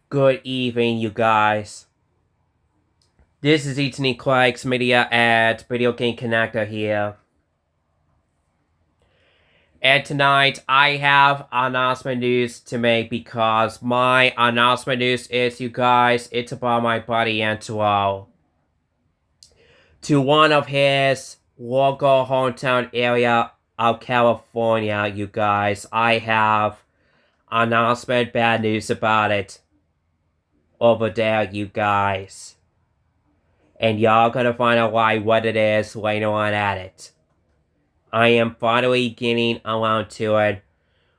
Good evening, you guys. This is Anthony Clark's Media at Video Game Connector here. And tonight, I have announcement news to make because my announcement news is, you guys, it's about my buddy Antoine. To one of his local hometown area of California, you guys, I have announcement bad news about it over there, you guys. And y'all gonna find out what it is later on at it. I am finally getting around to it,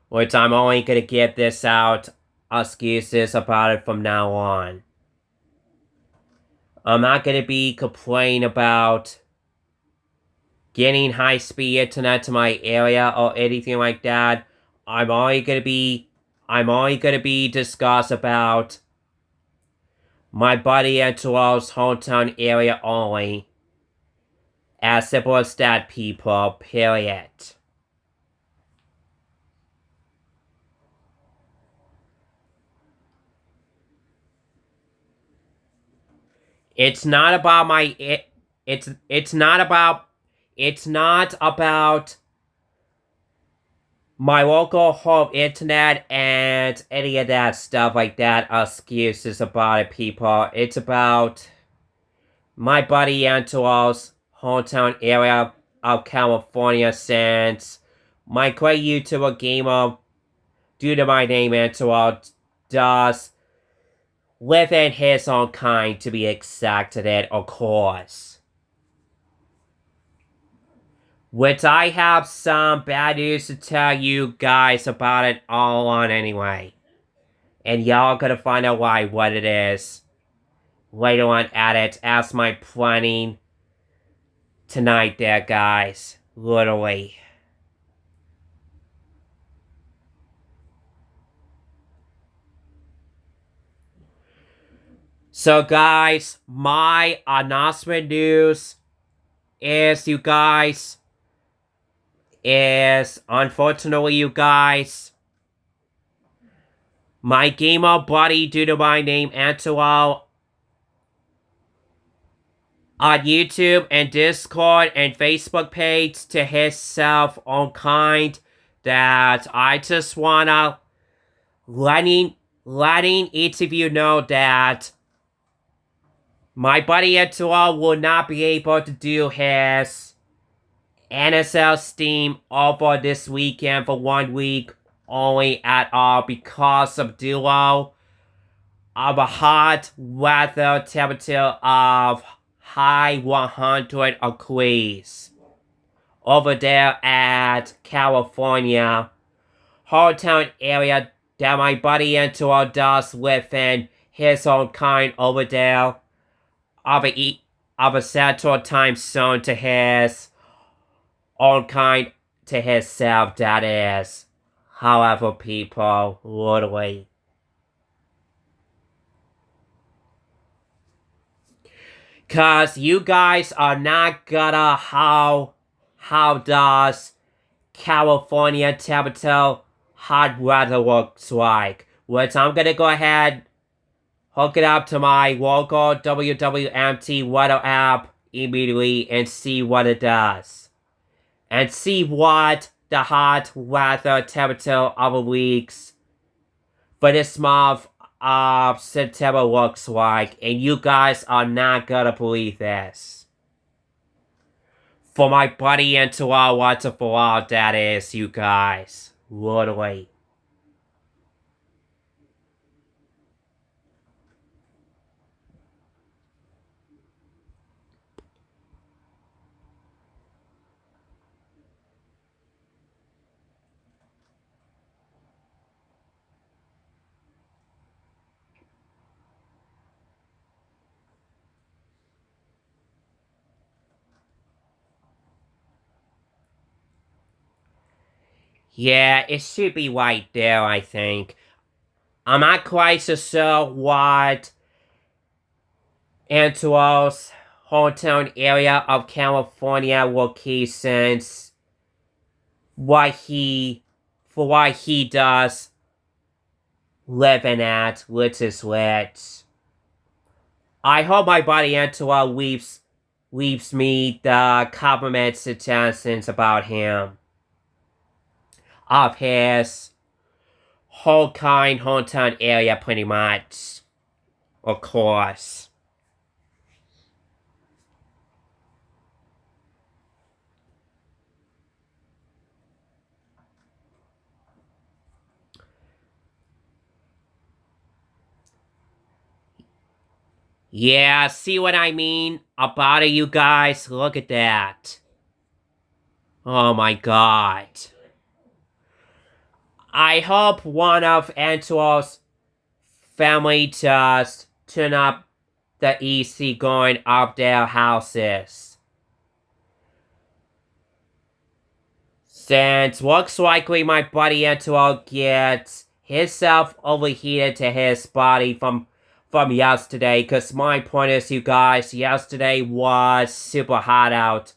which I'm only gonna get this out excuses about it from now on. I'm not gonna be complaining about getting high-speed internet to my area or anything like that. I'm only gonna be discuss about my buddy Antoine's hometown area only. As simple as that, people, period. It's not about it's not about my local home internet and any of that stuff like that. Excuses about it, people. It's about my buddy Antoine's hometown area of California, since my great YouTuber gamer, due to my name Antoine, does live in his own kind, to be exact, of course. Which I have some bad news to tell you guys about it all on anyway. And y'all gonna find out what it is later on at it, as my planning tonight there, guys. Literally. So guys, my announcement news is, you guys, is, unfortunately, you guys, my gamer buddy, due to my name Antoine, on YouTube and Discord and Facebook page to his self own kind, that I just wanna letting each of you know that my buddy Antoine will not be able to do his NSL Steam over this weekend for 1 week only at all, because of duo of a hot weather temperature of high 100 degrees over there at California hometown area that my buddy Antoine does live in his own kind over there of a central time zone to his own kind, to himself, that is. However, people, literally. Cause you guys are not gonna how does California temperature hot weather looks like. Which I'm gonna go ahead, hook it up to my local WWMT weather app immediately and see what it does. And see what the hot weather temperature of the weeks for this month of September looks like. And you guys are not gonna believe this. For my buddy Antoine once and for all, that is, you guys. Literally. Yeah, it should be right there, I think. I'm not quite so sure what Antoine's hometown area of California locations, what he does living at, which is lit. I hope my buddy Antoine leaves me the compliments suggestions about him. Of his whole hometown area, pretty much. Of course. Yeah, see what I mean? About it, you guys? Look at that. Oh my god. I hope one of Antoine's family just turn up the EC going up their houses. Since looks likely my buddy Antoine gets himself overheated to his body from yesterday, cause my point is, you guys, yesterday was super hot out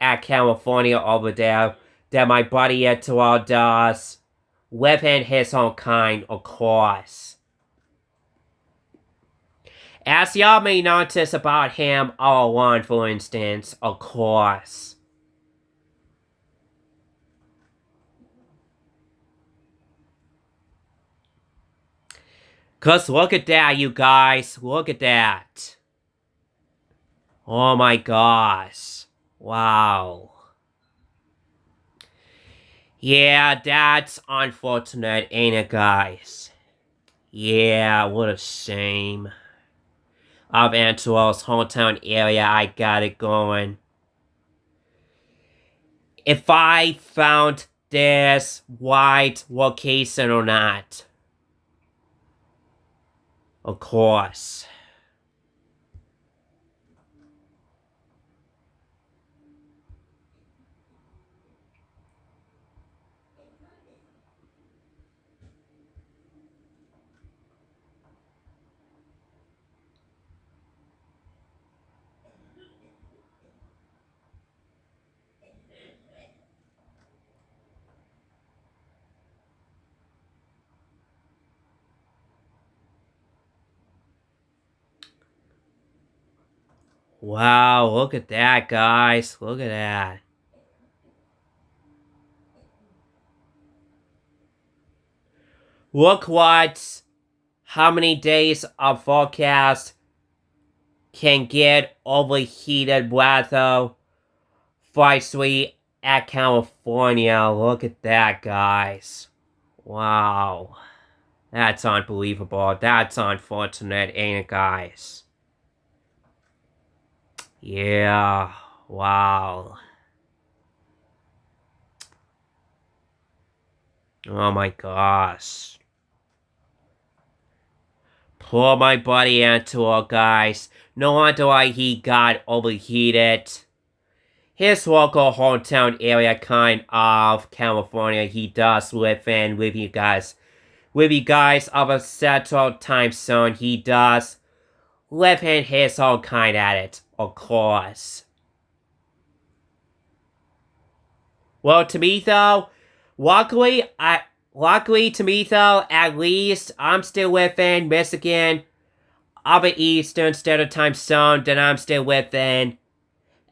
at California over there, that my buddy Antoine does within his own kind, of course. As y'all may notice about him all along, for instance, of course. Cause look at that, you guys. Look at that. Oh my gosh. Wow. Yeah, that's unfortunate, ain't it, guys? Yeah, what a shame. Of Antoine's hometown area, I got it going. If I found this white location or not. Of course. Wow, look at that, guys. Look at that. Look how many days of forecast can get overheated weather precisely at California. Look at that, guys. Wow. That's unbelievable. That's unfortunate, ain't it, guys? Yeah. Wow. Oh my gosh. Poor my buddy Antoine, guys. No wonder why he got overheated. His local hometown area kind of California he does live in with you guys. With you guys of a Central Time Zone, he does live in his own kind at it, of course. Well, to me though, luckily to me though, at least I'm still within Michigan of an Eastern Standard Time Zone, then I'm still within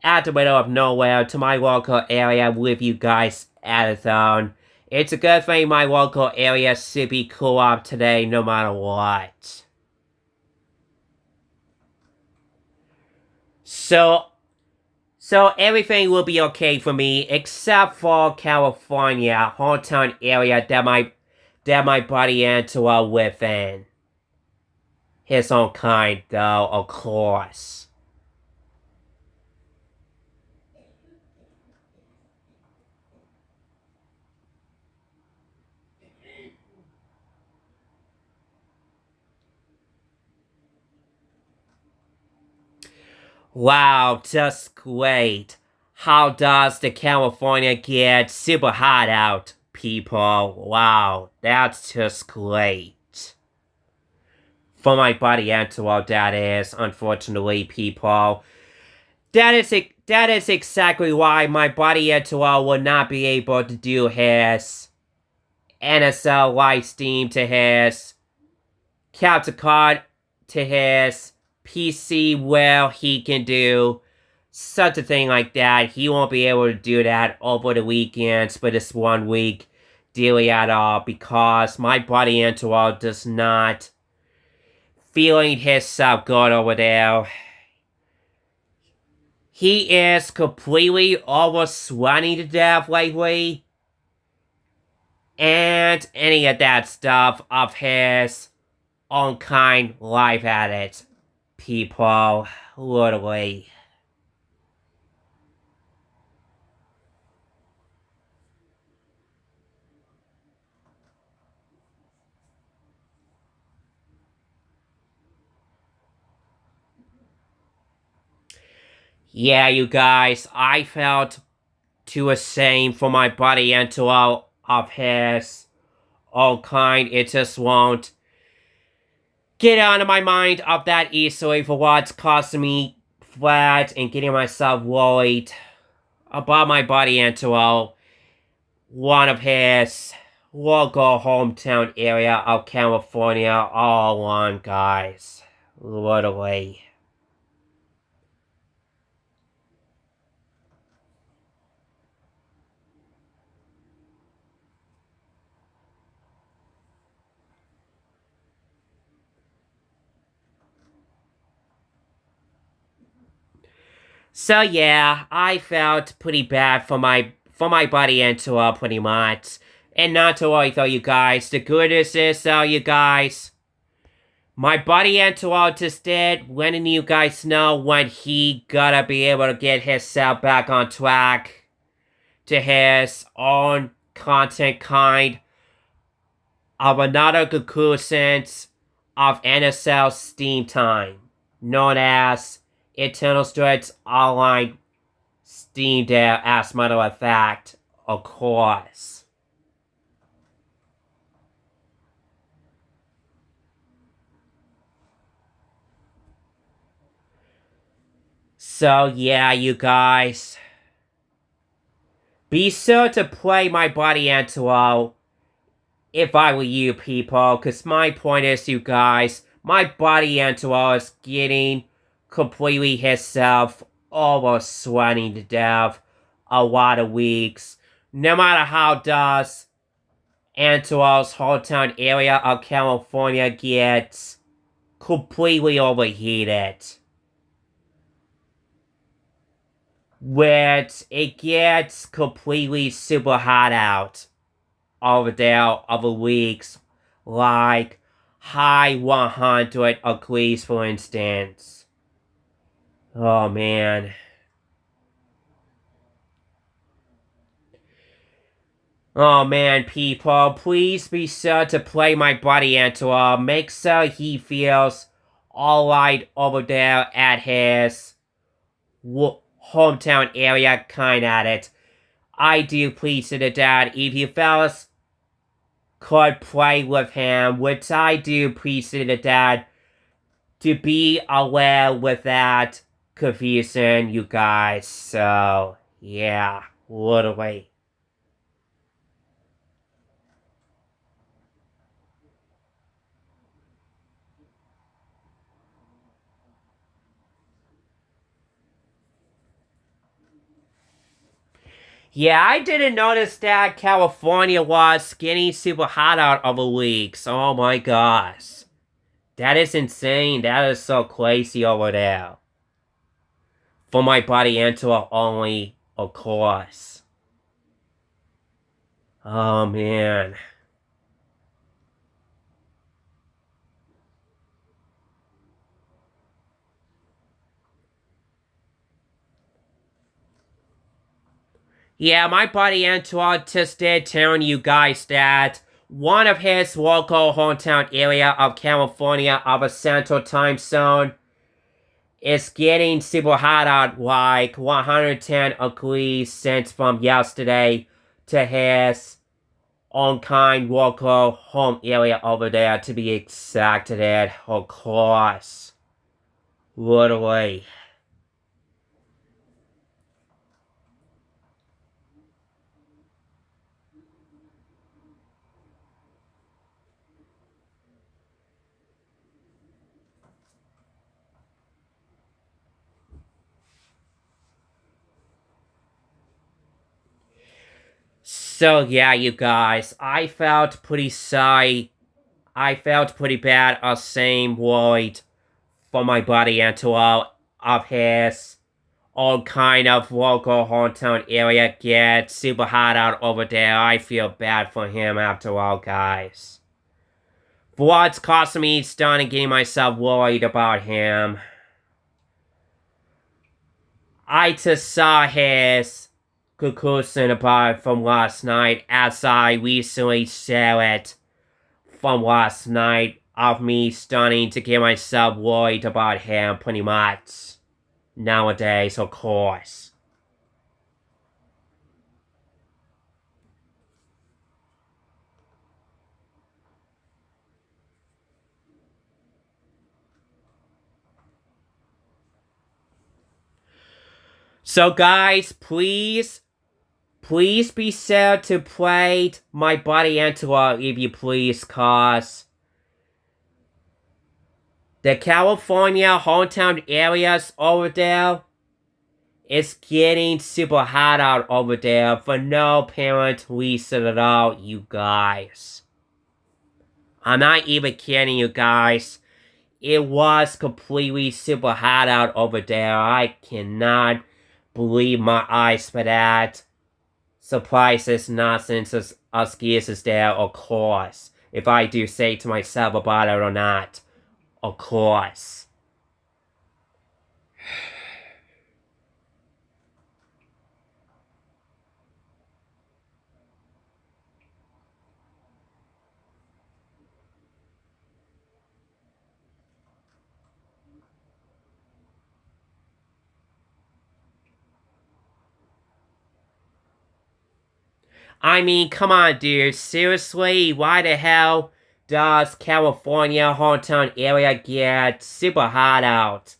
at the middle of nowhere to my local area with you guys at a zone. It's a good thing my local area should be cool up today no matter what. So everything will be okay for me except for California, hometown area that my buddy Antoine within. His own kind though, of course. Wow, just great. How does the California get super hot out, people? Wow, that's just great. For my buddy Antoine, that is, unfortunately, people. That is exactly why my buddy Antoine will not be able to do his NSL live stream to his capture card to his PC where he can do such a thing like that. He won't be able to do that over the weekends for this 1 week daily at all because my buddy Antoine does not feeling himself good over there. He is completely over sweating to death lately. And any of that stuff of his unkind life at it. People, literally. Yeah, you guys, I felt too ashamed for my buddy Antoine of his own kind. It just won't get out of my mind of that easily for what's causing me flat and getting myself worried about my buddy Antoine, one of his local hometown area of California, all on guys. Literally. So yeah, I felt pretty bad for my buddy Antoine pretty much. And not to worry though, you guys. The good news is though, you guys, my buddy Antoine just did letting you guys know when he gotta be able to get himself back on track to his own content kind of another conclusion of NSL Steam Time, known as Eternal Strikes Online Steam Day, as a matter of fact, of course. So yeah, you guys, be sure to play my buddy Antoine if I were you people, because my point is, you guys, my buddy Antoine is getting completely himself over sweating to death a lot of weeks. No matter how does Antoine's hometown area of California gets completely overheated. Which it gets completely super hot out over there over weeks, like high 100 degrees for instance. Oh man. Oh man, people, please be sure to play my buddy Antoine. Make sure he feels alright over there at his hometown area, kind at it. I do appreciate that if you fellas could play with him, which I do appreciate that to be aware with that confusion, you guys. So, yeah, literally. Yeah, I didn't notice that California was getting super hot out over weeks. Oh my gosh. That is insane. That is so crazy over there. For my body Antoine only, of course. Oh man. Yeah, my buddy Antoine just did telling you guys that one of his local hometown area of California of a central time zone is getting super hot out, like 110 degrees since from yesterday to his own kind local home area over there, to be exacted, of course. Literally. So yeah, you guys, I felt pretty sorry. I felt pretty bad of same worried for my buddy Antoine of his all kind of local hometown area get super hot out over there. I feel bad for him after all, guys. For what's costing me starting getting myself worried about him. I just saw his conclusion about it from last night as I recently shared it from last night of me starting to get myself worried about him pretty much. Nowadays, of course. So guys, please be sure to play my buddy Antelope if you please, cause the California hometown areas over there is getting super hot out over there for no apparent reason at all, you guys. I'm not even kidding you guys. It was completely super hot out over there. I cannot believe my eyes for that. Surprises, nonsense, us gears is there, of course. If I do say to myself about it or not. Of course. I mean, come on, dude. Seriously? Why the hell does California hometown area get super hot out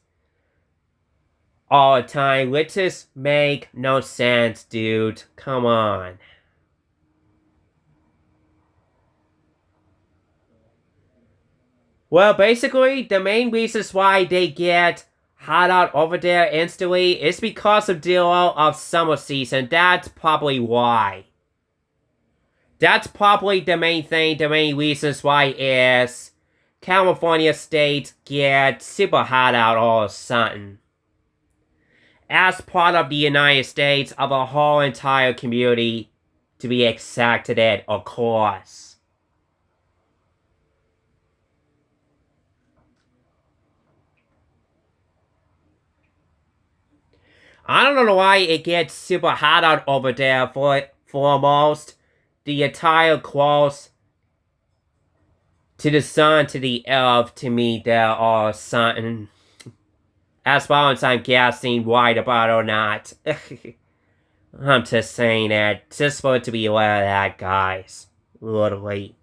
all the time? Which just make no sense, dude. Come on. Well, basically, the main reasons why they get hot out over there instantly is because of the of summer season. That's probably why. That's probably the main thing, the main reasons why is California state gets super hot out all of a sudden. As part of the United States of a whole entire community, to be exacted, of course. I don't know why it gets super hot out over there for almost the entire close to the sun to the earth to me there are something. As far as I'm guessing right about or not. I'm just saying that, just for it to be aware of that, guys. Literally.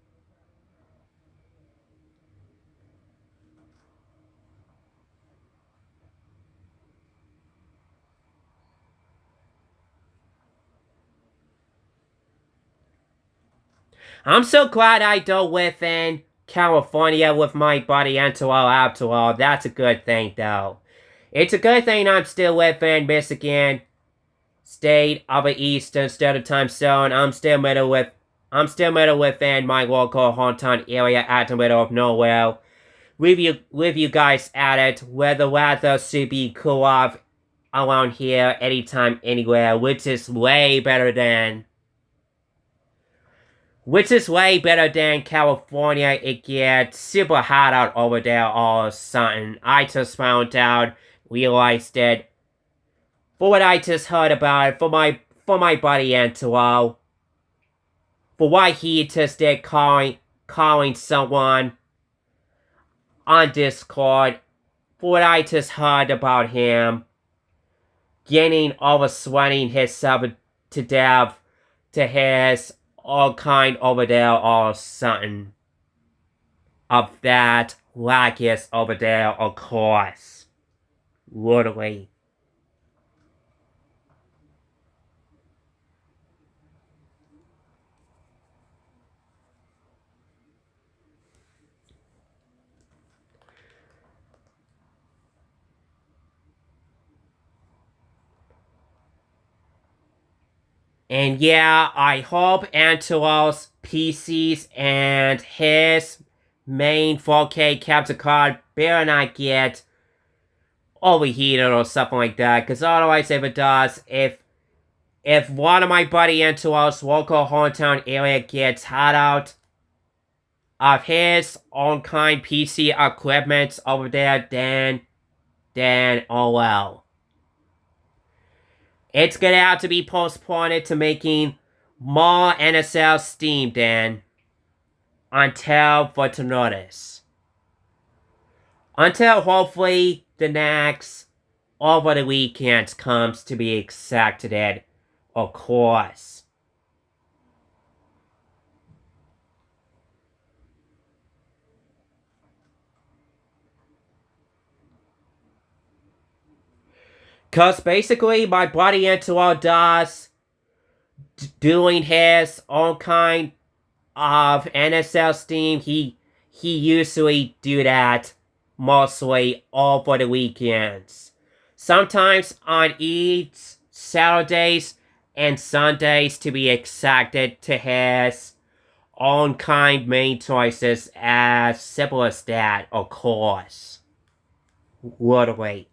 I'm so glad I don't live in California with my buddy Antoine after all. That's a good thing, though. It's a good thing I'm still within Michigan State of the Eastern Standard Time Zone. I'm still middle within my local hometown area at the middle of nowhere. With you guys at it, where the weather should be cool off around here anytime, anywhere, which is way better than California. It gets super hot out over there all of a sudden. I just found out, realized it, for what I just heard about it, for my buddy Antoine, for why he just did calling someone on Discord, for what I just heard about him, getting oversweating himself to death to his all kind over there or something of that lacus over there, of course. Literally. And yeah, I hope Angelo's PCs and his main 4K capture card better not get overheated or something like that. Because otherwise, if it does, if one of my buddy Angelo's local hometown area gets hot out of his own kind PC equipment over there, then oh well. It's gonna have to be postponed to making more NSL Steam then. Until further notice. Until hopefully the next over the weekend comes to be exacted, of course. Cause basically my buddy Angelo does doing his own kind of NSL Steam. He usually do that mostly over the weekends. Sometimes on each Saturdays and Sundays to be exacted to his own kind main choices, as simple as that, of course. Literally.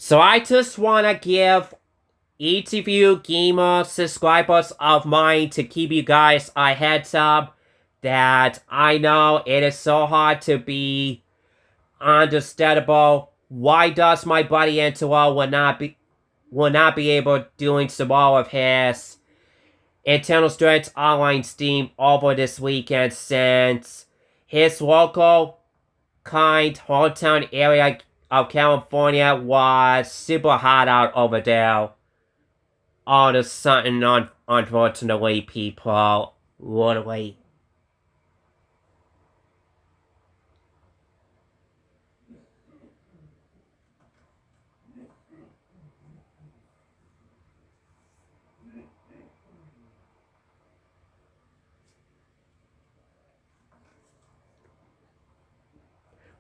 So I just wanna give each of you gamer subscribers of mine to keep you guys a heads up that I know it is so hard to be understandable. Why does my buddy Angelo will not be able doing some more of his Internal Strength Online Steam over this weekend, since his local kind hometown area of California was super hot out over there. All of a sudden, unfortunately, people, literally.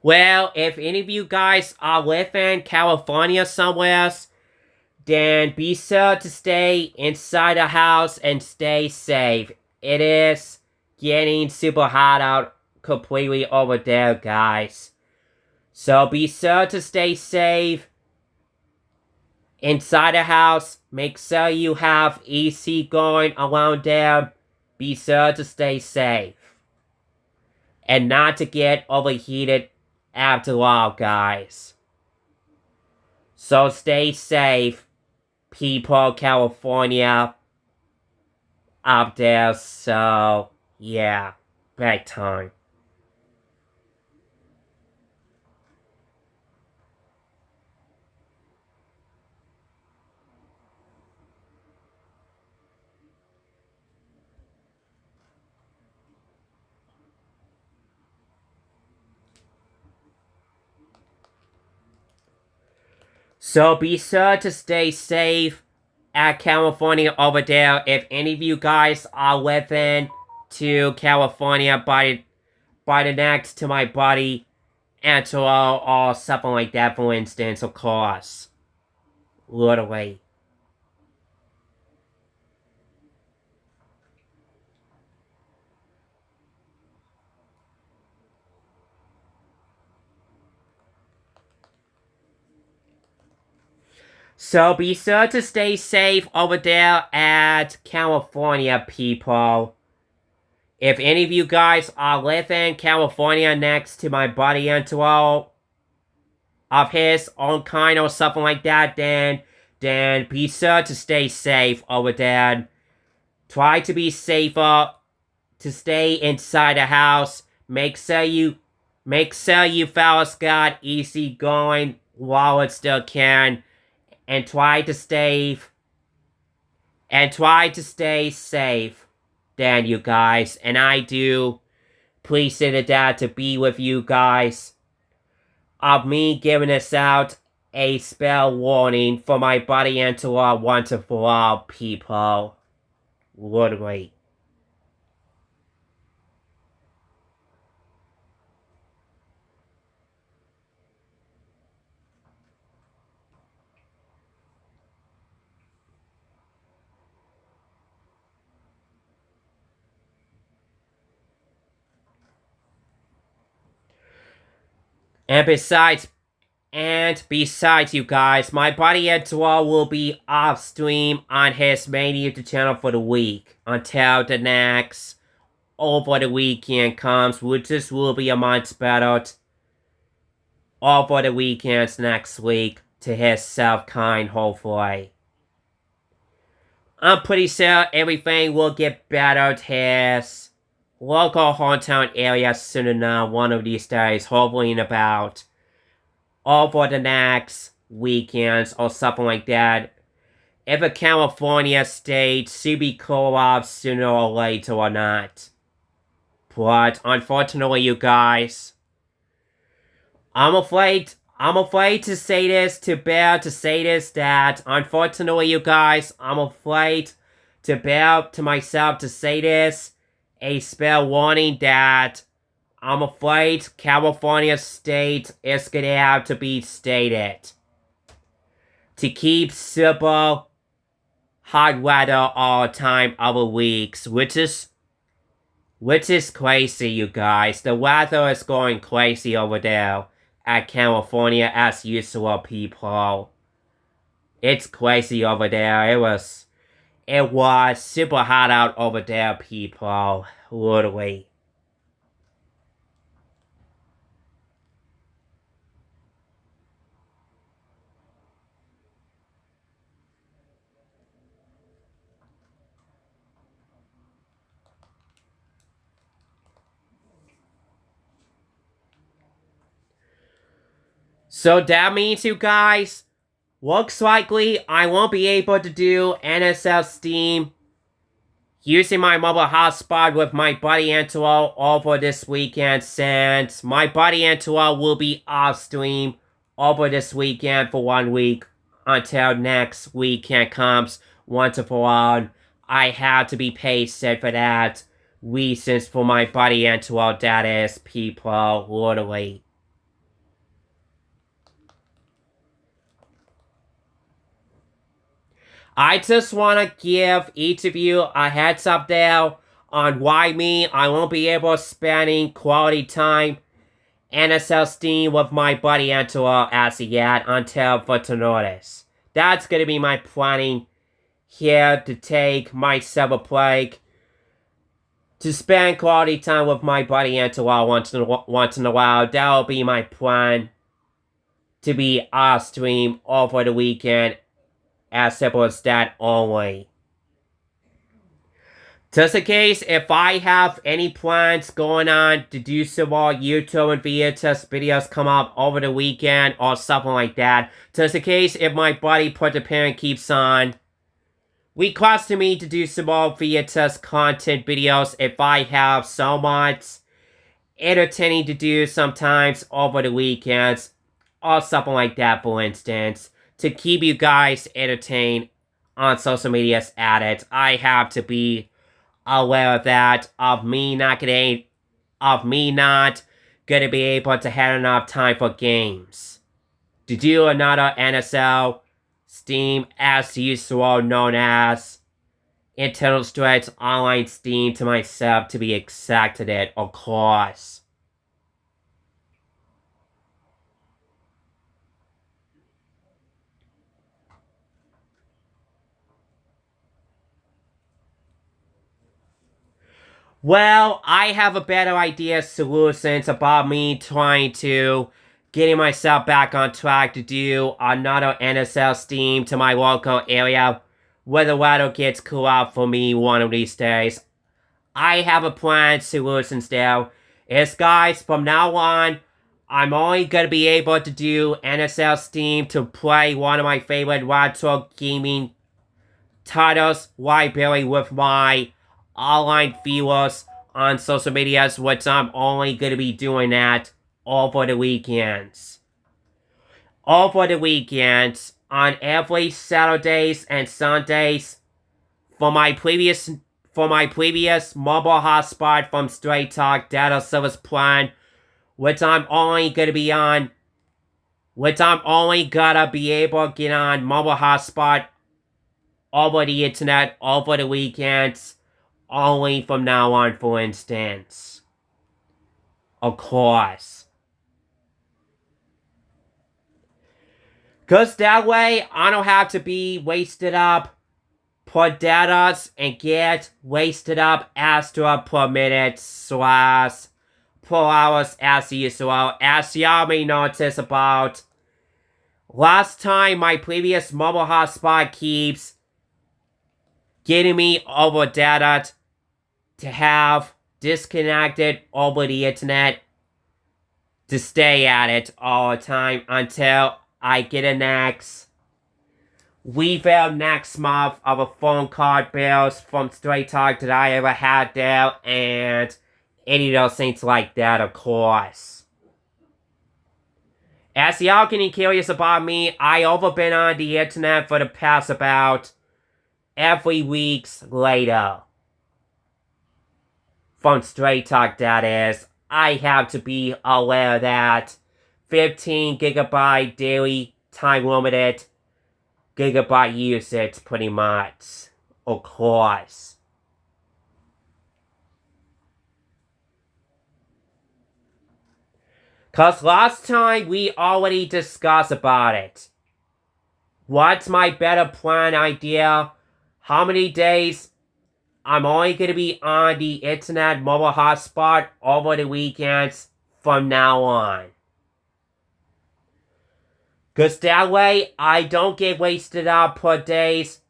Well, if any of you guys are living in California somewhere, then be sure to stay inside the house and stay safe. It is getting super hot out completely over there, guys. So be sure to stay safe inside the house. Make sure you have AC going around there. Be sure to stay safe. And not to get overheated after all, guys. So stay safe, people, California, up there. So, yeah, big time. So be sure to stay safe at California over there. If any of you guys are living to California by the next to my buddy Angelo or something like that, for instance, of course. Literally. So be sure to stay safe over there at California, people. If any of you guys are living in California next to my buddy Angelo of his own kind or something like that, then be sure to stay safe over there. Try to be safer, to stay inside the house. Make sure you fellas got easy going while it still can. And try to stay safe, then, you guys. And I do appreciate that to be with you guys. Of me giving this out a spell warning for my body and to all wonderful all people. Literally. And besides, you guys, my buddy Edward will be off stream on his main YouTube channel for the week until the next over the weekend comes, which just will be a month better over the weekends next week to his self-kind, hopefully. I'm pretty sure everything will get better to his local hometown area soon enough one of these days, hopefully in about over the next weekends or something like that. If a California state should be co-op sooner or later or not. But unfortunately, you guys, I'm afraid to say this, that unfortunately, you guys, I'm afraid to bear to myself to say this, a spell warning that I'm afraid California state is gonna have to be stated to keep super hot weather all the time over weeks, which is crazy, you guys. The weather is going crazy over there at California as usual, people. It's crazy over there. It was super hot out over there, people. Literally. So that means, you guys, looks likely I won't be able to do NSL Steam using my mobile hotspot with my buddy Antual over this weekend, since my buddy Antual will be off stream over this weekend for 1 week until next weekend comes once and for all. I have to be patient for that reasons for my buddy Antual, that is, people, literally. I just want to give each of you a heads up there on why I won't be able to spending quality time NSL Steam with my buddy Angela as yet until further notice. That's gonna be my planning here, to take myself a break to spend quality time with my buddy Angela once in a while. That'll be my plan, to be off stream over the weekend. As simple as that only. Just in case, if I have any plans going on to do some more YouTube and VHS videos come up over the weekend or something like that. Just in case if my buddy Put the Parent keeps on requesting me to do some more VHS content videos, if I have so much entertaining to do sometimes over the weekends or something like that, for instance, to keep you guys entertained on social medias at it, I have to be aware of that, of me not gonna be able to have enough time for games. To do another NSL Steam as usual, known as Internal Straits Online Steam to myself, to be exact, it, of course. Well, I have a better idea solutions about me trying to getting myself back on track to do another NSL Steam to my local area where the weather gets cool out for me one of these days. I have a plan solutions there. Is, guys, from now on, I'm only gonna be able to do NSL Steam to play one of my favorite retro gaming titles library with my online viewers on social medias, which I'm only going to be doing that over the weekends. over the weekends on every Saturdays and Sundays for my previous mobile hotspot from Straight Talk data service plan, which I'm only gonna be able to get on mobile hotspot over the internet over the weekends, only from now on, for instance. Of course. Cause that way, I don't have to be wasted up per data and get wasted up extra per minute / per hours as usual. As y'all may notice about last time, my previous mobile hotspot keeps getting me over data to have disconnected over the internet to stay at it all the time until I get a next month of a phone card bills from Straight Talk that I ever had there, and any of those things like that, of course. As y'all getting curious about me, I over been on the internet for the past about every week's later. From Straight Talk, that is. I have to be aware that 15 gigabyte daily time limited gigabyte usage, pretty much. Of course. Cause last time we already discussed about it. What's my better plan idea? How many days I'm only gonna be on the internet mobile hotspot over the weekends from now on. Cause that way I don't get wasted out per days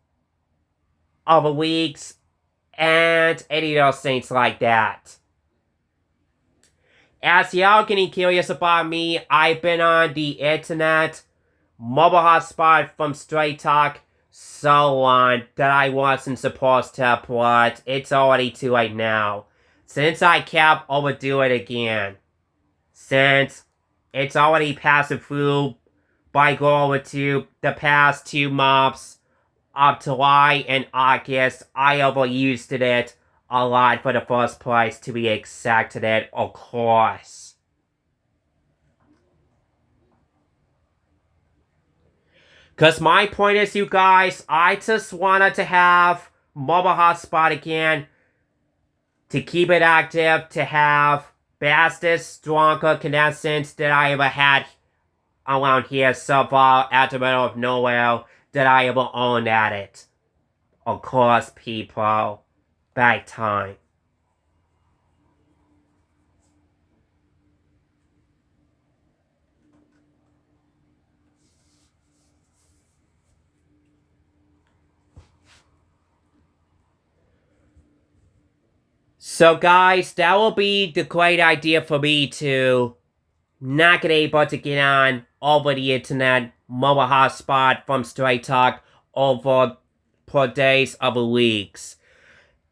over weeks and any of those things like that. As y'all getting curious about me, I've been on the internet mobile hotspot from Straight Talk so long that I wasn't supposed to, but it's already too late now. Since I kept overdoing it again. Since it's already passed through by going over to the past 2 months of July and August, I overused it a lot for the first place, to be exacted it, of course. Cause my point is, you guys, I just wanted to have mobile hotspot again to keep it active, to have fastest, stronger connections that I ever had around here so far at the middle of nowhere that I ever owned at it. Of course, people. Back time. So guys, that will be the great idea for me to not get able to get on over the internet mobile hotspot from Straight Talk over per days of weeks.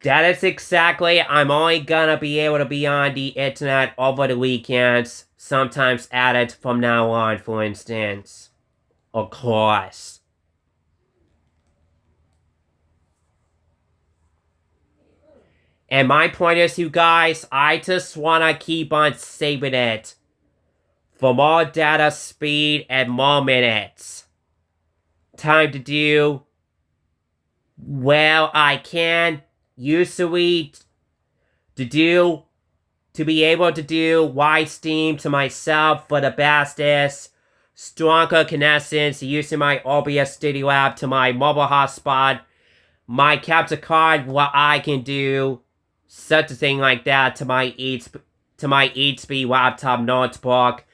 That is exactly, I'm only gonna be able to be on the internet over the weekends, sometimes at it from now on, for instance. Of course. And my point is, you guys, I just wanna keep on saving it for more data speed and more minutes. Time to do, well, I can usually to be able to do wide stream to myself for the bestest, stronger connections using my OBS Studio app to my mobile hotspot, my capture card, what I can do such a thing like that to my HP laptop notebook.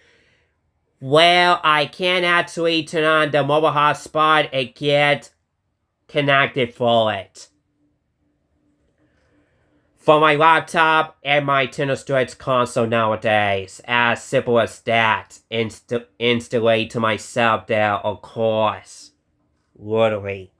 Well, I can actually turn on the mobile hotspot and get connected for it. For my laptop and my Nintendo Switch console nowadays, as simple as that, instantly to myself there, of course. Literally.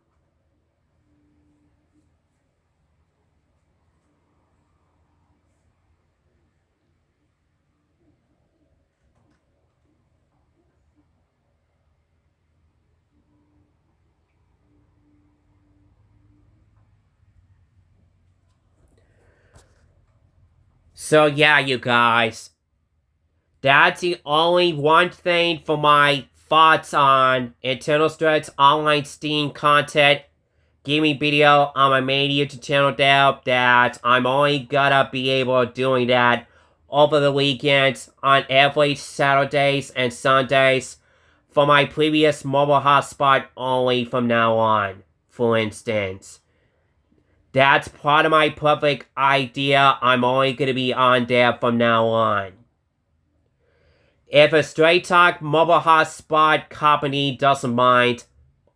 So yeah, you guys. That's the only one thing for my thoughts on Internal Strikes online Steam content gaming video on my main YouTube channel now, that I'm only gonna be able to doing that over the weekends on every Saturdays and Sundays for my previous mobile hotspot only from now on, for instance. That's part of my public idea. I'm only gonna be on there from now on. If a Straight Talk mobile hotspot company doesn't mind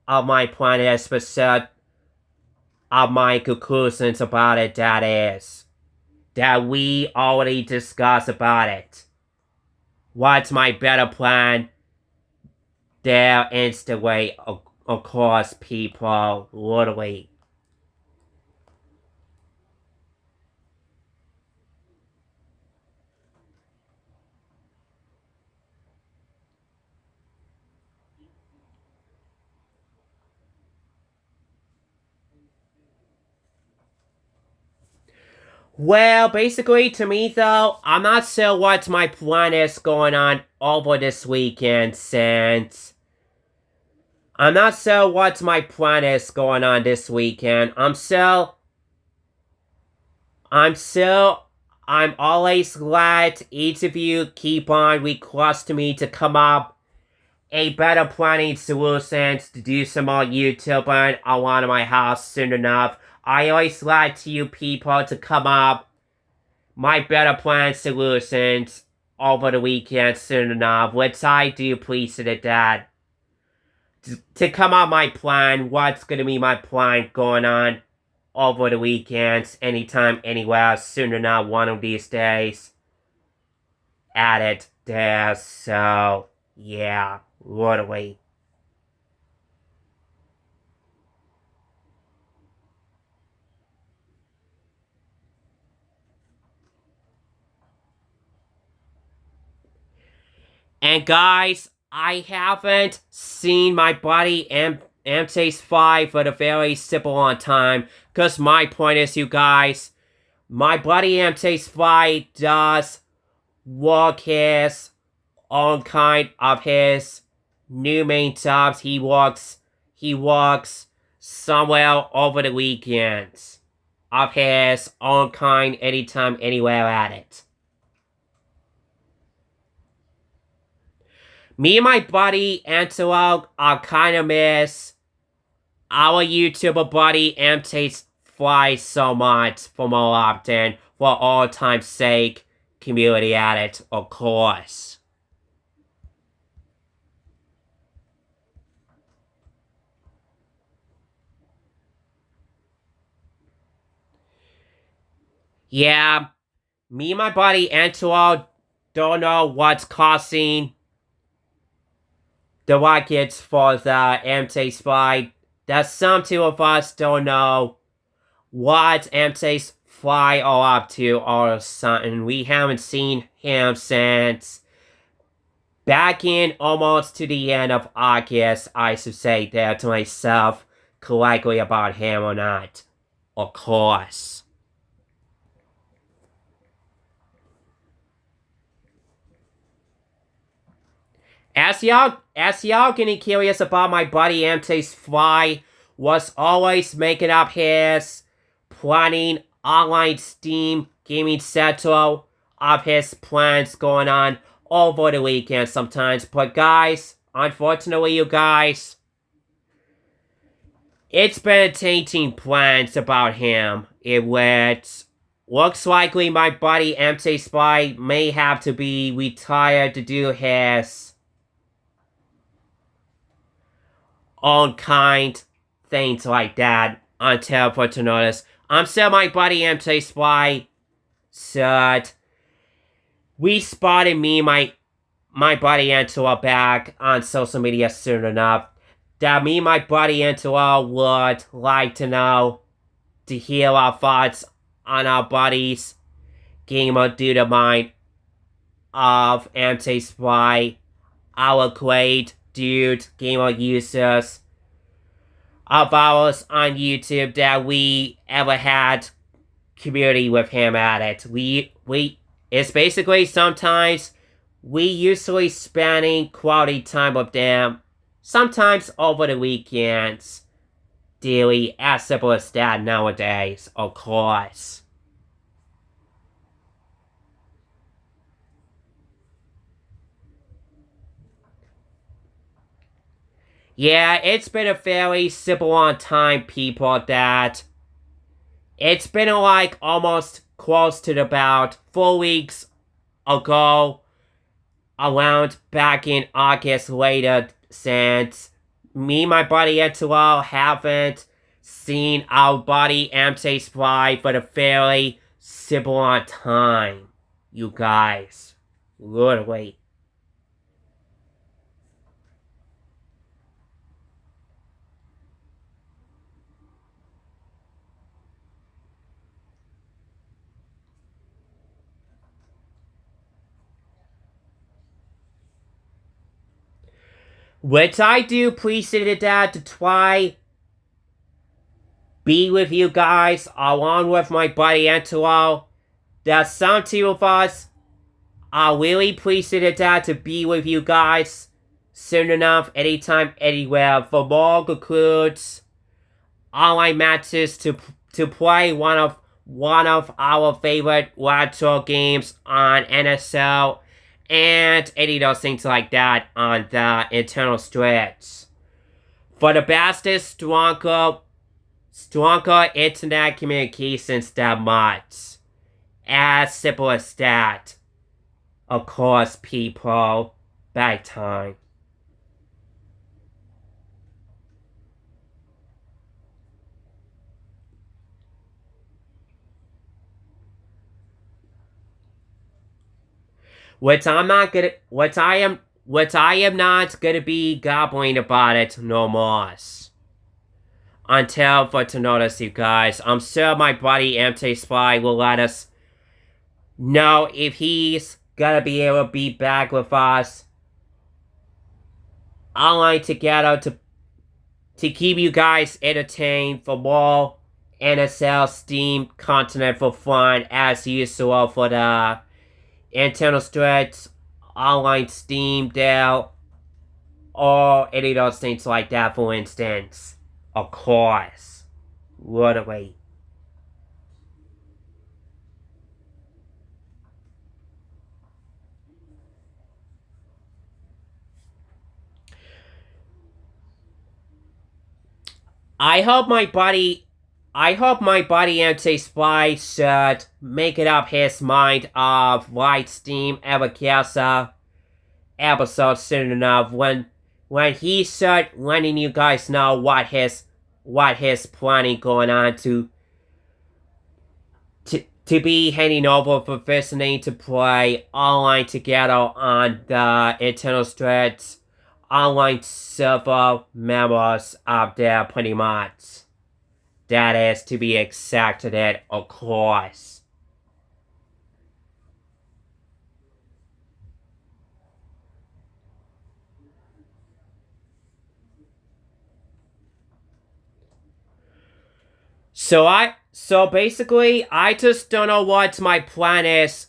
of my plan as specific of my conclusions about it, that is, that we already discussed about it. What's my better plan? There instantly, of course, people, literally. Well, basically, to me though, I'm not sure what my plan is going on over this weekend, since I'm not sure what my plan is going on this weekend. I'm always glad each of you keep on requesting me to come up a better planning solutions to do some more YouTubing around my house soon enough. I always like to you people to come up my better plan solutions over the weekend soon enough, which I do appreciate that. To come up my plan, what's gonna be my plan going on over the weekends, anytime, anywhere, soon enough, one of these days. At it there, so yeah, literally. And guys, I haven't seen my buddy MTaste 5 for a very simple long time. Because my point is, you guys, my buddy MTaste 5 does work his own kind of his new main jobs. He works somewhere over the weekends of his own kind, anytime, anywhere at it. Me and my buddy Antelope are kind of miss our YouTuber buddy MTaste Fly so much for more often, for all time's sake, community at it, of course. Yeah, me and my buddy Antelope don't know what's causing the rockets for the MTaste Fly. That some two of us don't know what MTaste Fly are up to all of a sudden. We haven't seen him since back in almost to the end of August, I should say there to myself correctly about him or not. Of course. As y'all getting curious about my buddy MTaste Fly, was always making up his planning online Steam gaming settle of his plans going on over the weekend sometimes. But guys, unfortunately you guys, it's been tainting plans about him, in which looks likely my buddy MTaste Fly may have to be retired to do his own kind things like that until further notice. I'm still my buddy MTaste Fly said we spotted me my buddy Angela back on social media soon enough. That me and my buddy Angela would like to know, to hear our thoughts on our buddies gamer due to mind of MTaste Fly, our great dude gamer users of ours on YouTube that we ever had community with him at it. it's basically sometimes we usually spending quality time with them, sometimes over the weekends. Daily, as simple as that nowadays, of course. Yeah, it's been a fairly simple on time, people, that it's been like almost close to about 4 weeks ago, around back in August later, since me and my buddy Angelo haven't seen our buddy MJ Spy for a fairly simple on time, you guys. Literally. Which I do appreciate that to try be with you guys along with my buddy Angelo. There's some two of us. I really appreciate that to be with you guys soon enough, anytime, anywhere, for more concludes online matches to play one of our favorite retro games on NSL and any of those things like that on the internal stretch. For the fastest, stronger internet communications that much. As simple as that. Of course, people. Bad time. Which I am not gonna be gobbling about it no more. Until for to notice, you guys. I'm sure my buddy MT Spy will let us know if he's gonna be able to be back with us online together to keep you guys entertained for more NSL Steam content for fun as usual for the internal stretch, online Steam Dell, or any of those things like that, for instance. Of course. Literally. I hope my buddy MT Spy should make it up his mind of Light Steam Evacasa episode soon enough when he should letting you guys know what his planning going on to be heading over for visiting to play online together on the internal stretch online server members up there pretty much. That is to be expected, of course. So basically, I just don't know what my plan is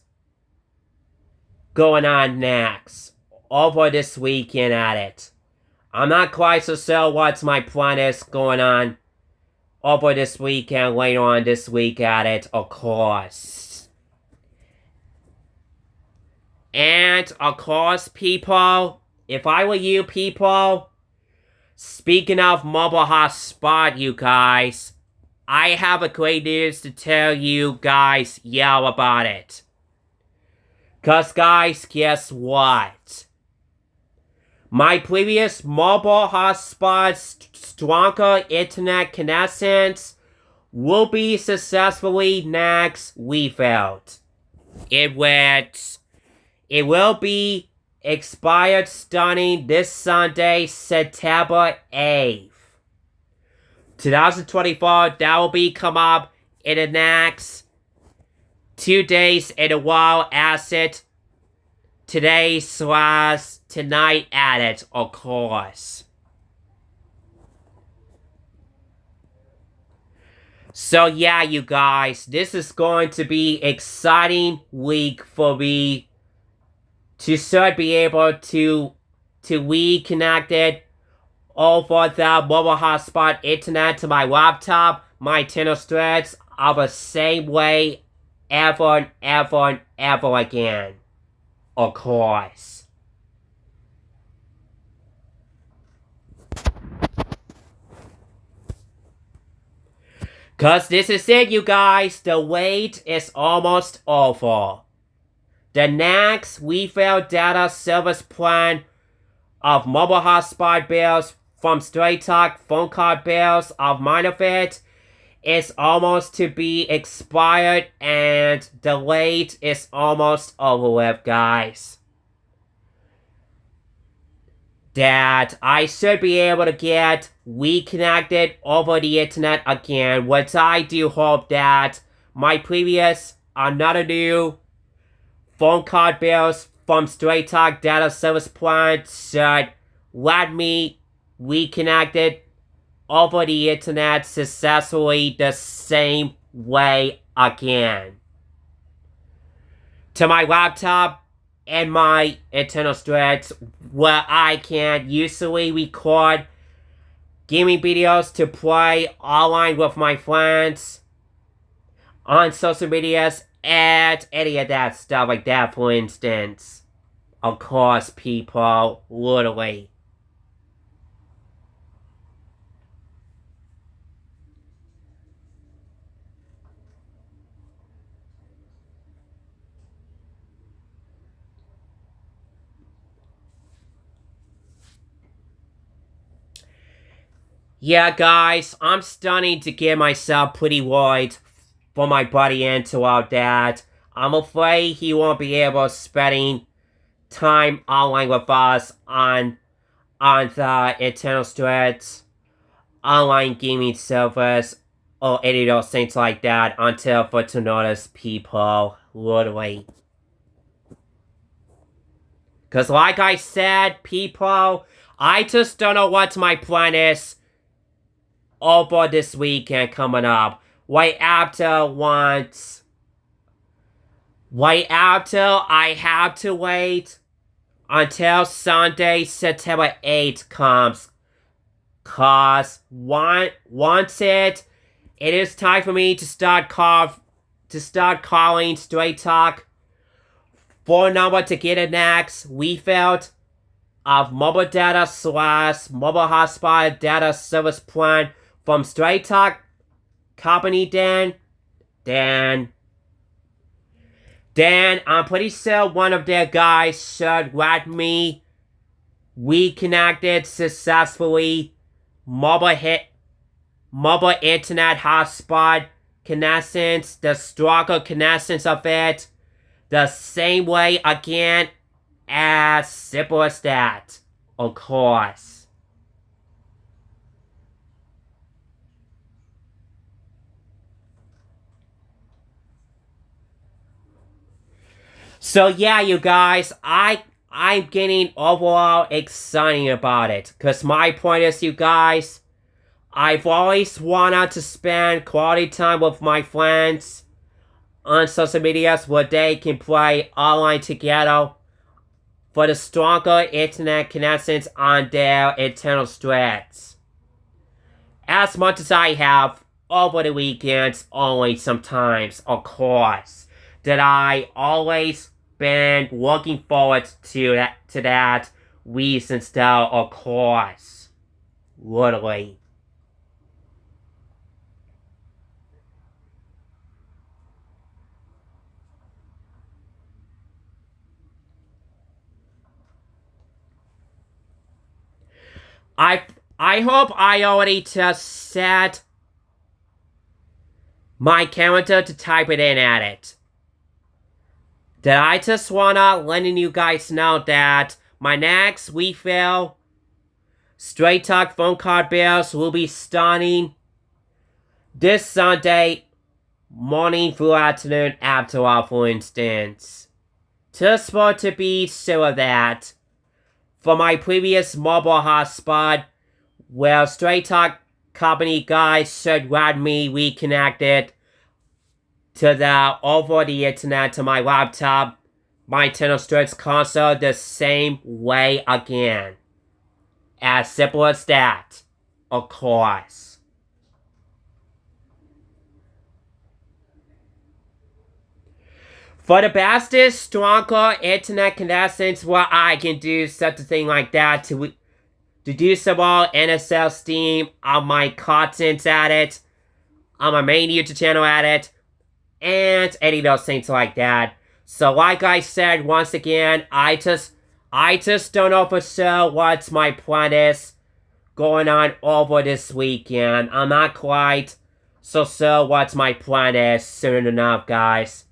going on next over this weekend at it. I'm not quite so sure what my plan is going on over this weekend, later on this week at it, of course. And, of course, people, if I were you people, speaking of mobile hotspot, you guys, I have a great news to tell you guys, yell about it. Cause guys, guess what? My previous mobile hotspot's stronger internet connections will be successfully next refilled. It will be expired starting this Sunday, September 8th. 2024, that will be come up in the next 2 days in a while as it tonight at it, of course. So yeah, you guys, this is going to be exciting week for me to start be able to reconnect it over the mobile hotspot internet to my laptop, my Nintendo Switch, of the same way ever and ever and ever again. Of course. Cause this is it, you guys. The wait is almost over. The next refill data service plan of mobile hotspot bills from Straight Talk phone call bills of Minofit is almost to be expired, and the wait is almost over with, guys. That I should be able to get reconnected over the internet again, which I do hope that my previous another new phone call bills from Straight Talk data service plan should let me reconnect it over the internet successfully the same way again. To my laptop and my internal Switch, where I can usually record gaming videos to play online with my friends on social medias and any of that stuff like that, for instance. Of course, people, literally. Yeah, guys, I'm starting to get myself pretty worried for my buddy into all that. I'm afraid he won't be able to spending time online with us on the Eternal Threads online gaming service or any of those things like that until for to notice people, literally. Cause like I said, people, I just don't know what my plan is over this weekend coming up. Right after I have to wait until Sunday, September 8th comes. Cause once it is time for me to start calling Straight Talk phone number to get a next refill of mobile data / mobile hotspot data service plan from Straight Talk company. Then I'm pretty sure one of their guys should let me reconnect it successfully. Mobile internet hotspot connections, the stronger connections of it, the same way again, as simple as that, of course. So yeah, you guys, I'm getting overall excited about it. Cause my point is, you guys, I've always wanted to spend quality time with my friends on social medias where they can play online together for the stronger internet connections on their internal threads. As much as I have over the weekends, only sometimes, of course, that I always been looking forward to that reason style, of course. Literally. I hope I already just set my calendar to type it in at it. That I just wanna letting you guys know that my next refill Straight Talk phone call bills will be starting this Sunday morning through afternoon after all, for instance. Just for to be sure of that, for my previous mobile hotspot, well, Straight Talk company guys should let me reconnect it to the over the internet to my laptop, my Nintendo Switch console the same way again. As simple as that, of course. For the fastest, stronger internet connections, where I can do such a thing like that to do some more NSL Steam on my content at it, on my main YouTube channel at it, and any of those things like that. So like I said, once again, I just don't know for sure what my plan is going on over this weekend. I'm not quite so sure what my plan is soon enough, guys.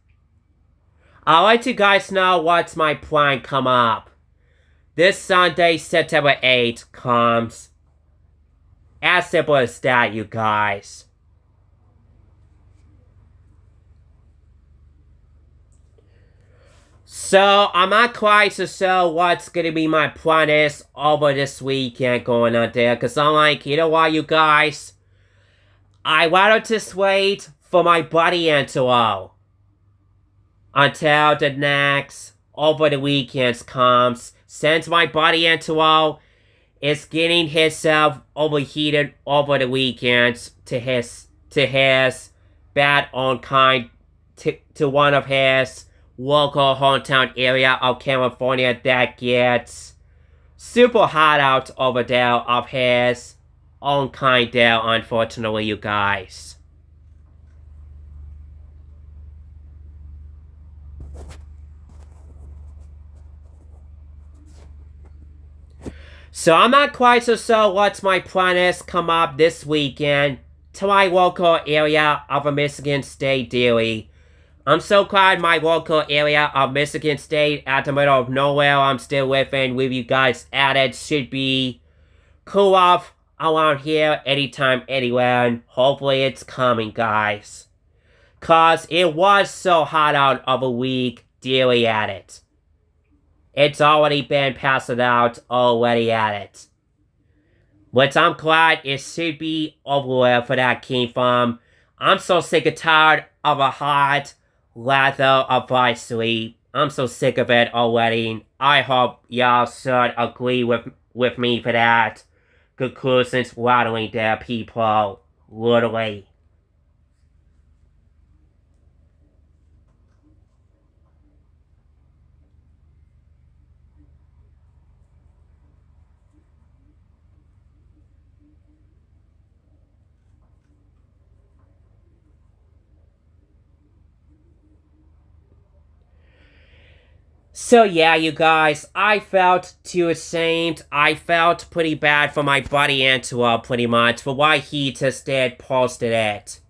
I'll let you guys know what's my plan come up. This Sunday, September 8th comes. As simple as that, you guys. So, I'm not quite so sure what's gonna be my plan is over this weekend going on there. Cause I'm like, you know what, you guys? I rather just wait for my buddy Angelo until the next over the weekends comes. Since my buddy Angelo is getting himself overheated over the weekends to his bad own kind to one of his local hometown area of California that gets super hot out over there of his own kind there, unfortunately, you guys. So I'm not quite so sure what my plan is come up this weekend to my local area of a Michigan State Dairy. I'm so glad my local area of Michigan State at the middle of nowhere I'm still living with you guys at it should be cool off around here anytime, anywhere, and hopefully it's coming, guys. Cause it was so hot out of a week daily at it. It's already been passed out already at it. But I'm glad it should be over with for that came from. I'm so sick and tired of a hot lather advisory. I'm so sick of it already. I hope y'all should agree with me for that. Conclusions rattling there, people. Literally. So yeah, you guys, I felt too ashamed. I felt pretty bad for my buddy Antwerp, pretty much, for why he just did posted it.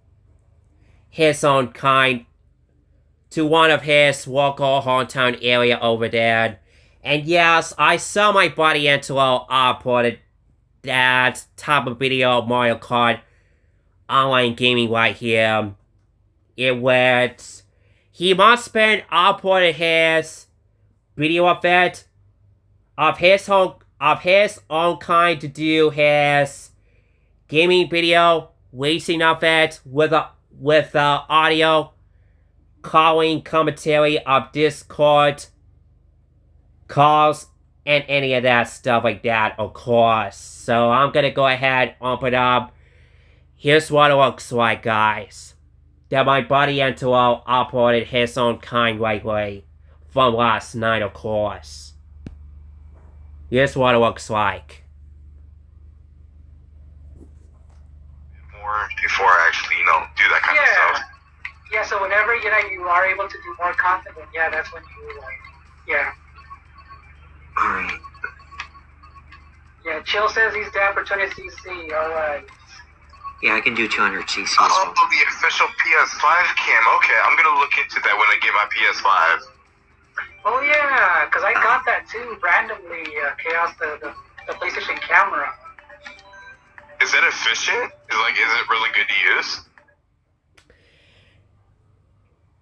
His own kind to one of his local hometown area over there. And yes, I saw my buddy Antwerp uploaded that type of video of Mario Kart online gaming right here. It was... He must have been uploaded his video of it, of his own kind to do his gaming video, racing of it with audio, calling commentary of Discord calls, and any of that stuff like that, of course. So I'm gonna go ahead, open up. Here's what it looks like, guys. That my buddy Antelo uploaded his own kind right away. From last night, of course. Here's what it looks like. More before I actually, do that kind of stuff. Yeah, so whenever, you are able to do more content, then yeah, that's when you, yeah. Yeah, Chill says he's down for 20cc, alright. Yeah, I can do 200cc as Oh, well. the official PS5 cam. Okay, I'm gonna look into that when I get my PS5. Oh yeah, because I got that too, randomly, Chaos, the PlayStation camera. Is it efficient? Is it really good to use?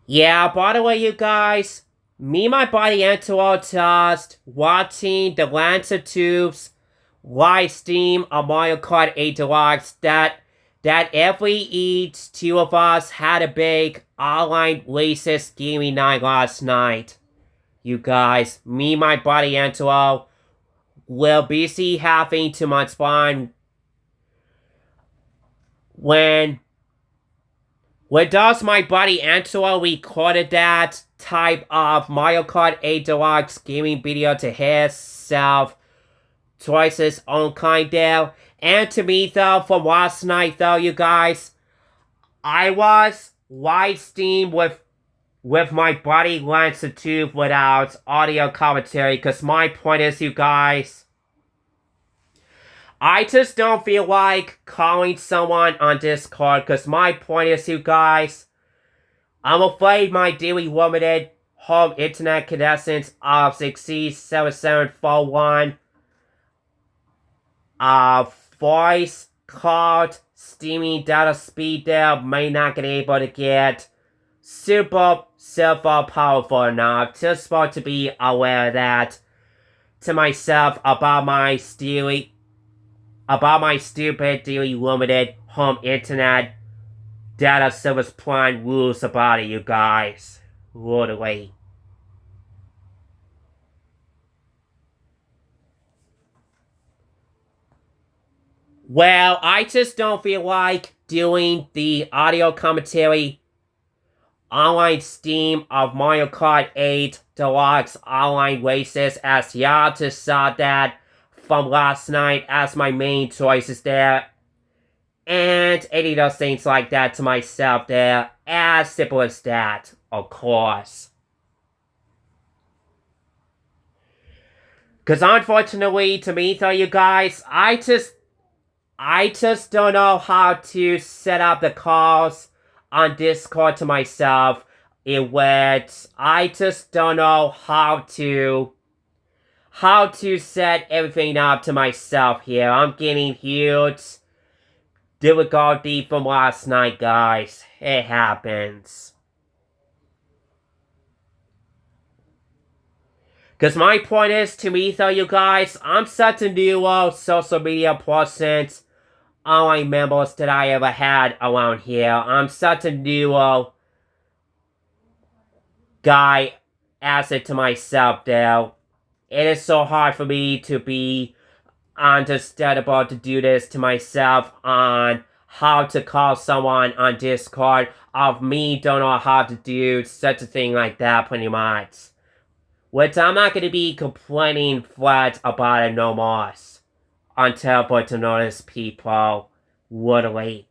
Yeah, by the way, you guys, me and my buddy Antelo just watching the Lancer Tubes live stream of Mario Kart 8 Deluxe that each two of us had a big online racist gaming night last night. You guys, me, my buddy Angelo, will busy having 2 months behind when does my buddy Angelo recorded that type of Mario Kart 8 Deluxe gaming video to himself towards his own kind there. And to me though, from last night though, you guys, I was live streamed with my buddy Lancer 2 without audio commentary, because my point is, you guys, I just don't feel like calling someone on Discord, because my point is, you guys, I'm afraid my daily limited home internet connections of 67741 voice card streaming data speed there may not get able to get super powerful enough. Just want to be aware of that to myself about my stupid daily limited home internet data service plan rules about it, you guys. Literally. Well, I just don't feel like doing the audio commentary online stream of Mario Kart 8 Deluxe online races, as y'all just saw that from last night as my main choices there. And any of those things like that to myself there. As simple as that, of course. Because unfortunately, to me though, you guys, I just don't know how to set up the calls on Discord to myself. I just don't know how to set everything up to myself here. I'm getting huge difficulty from last night, guys. It happens. Because my point is, to me though, you guys, I'm such a new social media person, online members that I ever had around here. I'm such a new guy asset to myself there. It is so hard for me to be understandable to do this to myself on how to call someone on Discord. Of me don't know how to do such a thing like that, pretty much. Which I'm not going to be complaining flat about it no more. Until for to notice people literally.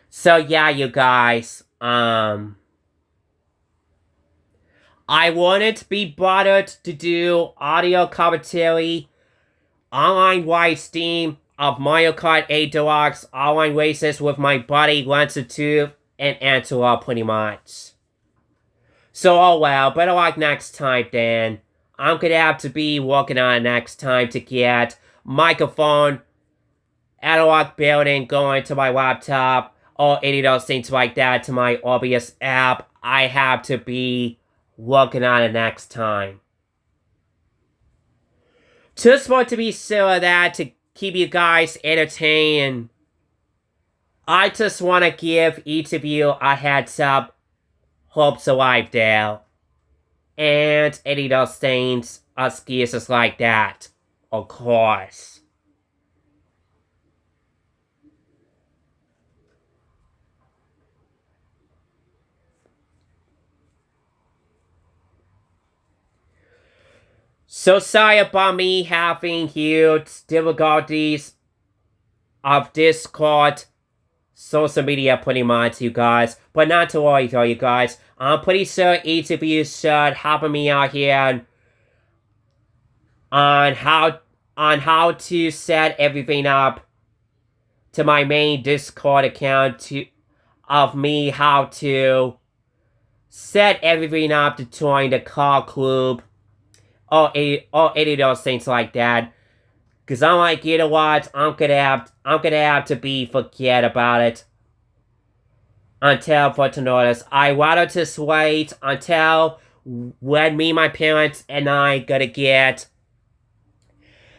So yeah, you guys, I wouldn't be bothered to do audio commentary online live stream of Mario Kart 8 Deluxe online races with my buddy Lancer 2 and Angela, pretty much. So oh well, better luck next time then. I'm gonna have to be working on it next time to get microphone, analog building going to my laptop, or any of those things like that to my OBS app. I have to be working on it next time. Just want to be sure of that to keep you guys entertained. I just want to give each of you a heads up. Hope's alive there. And any of those things, excuses like that. Of course. So sorry about me having huge difficulties of Discord, social media pretty much, you guys. But not to worry though, you guys. I'm pretty sure each of you should help me out here on how to set everything up to my main Discord account of me how to set everything up to join the call club. All 80 of those things like that. Cause I'm like, you know what? I'm gonna have to forget about it until further notice. I rather just wait until when me, my parents, and I gonna get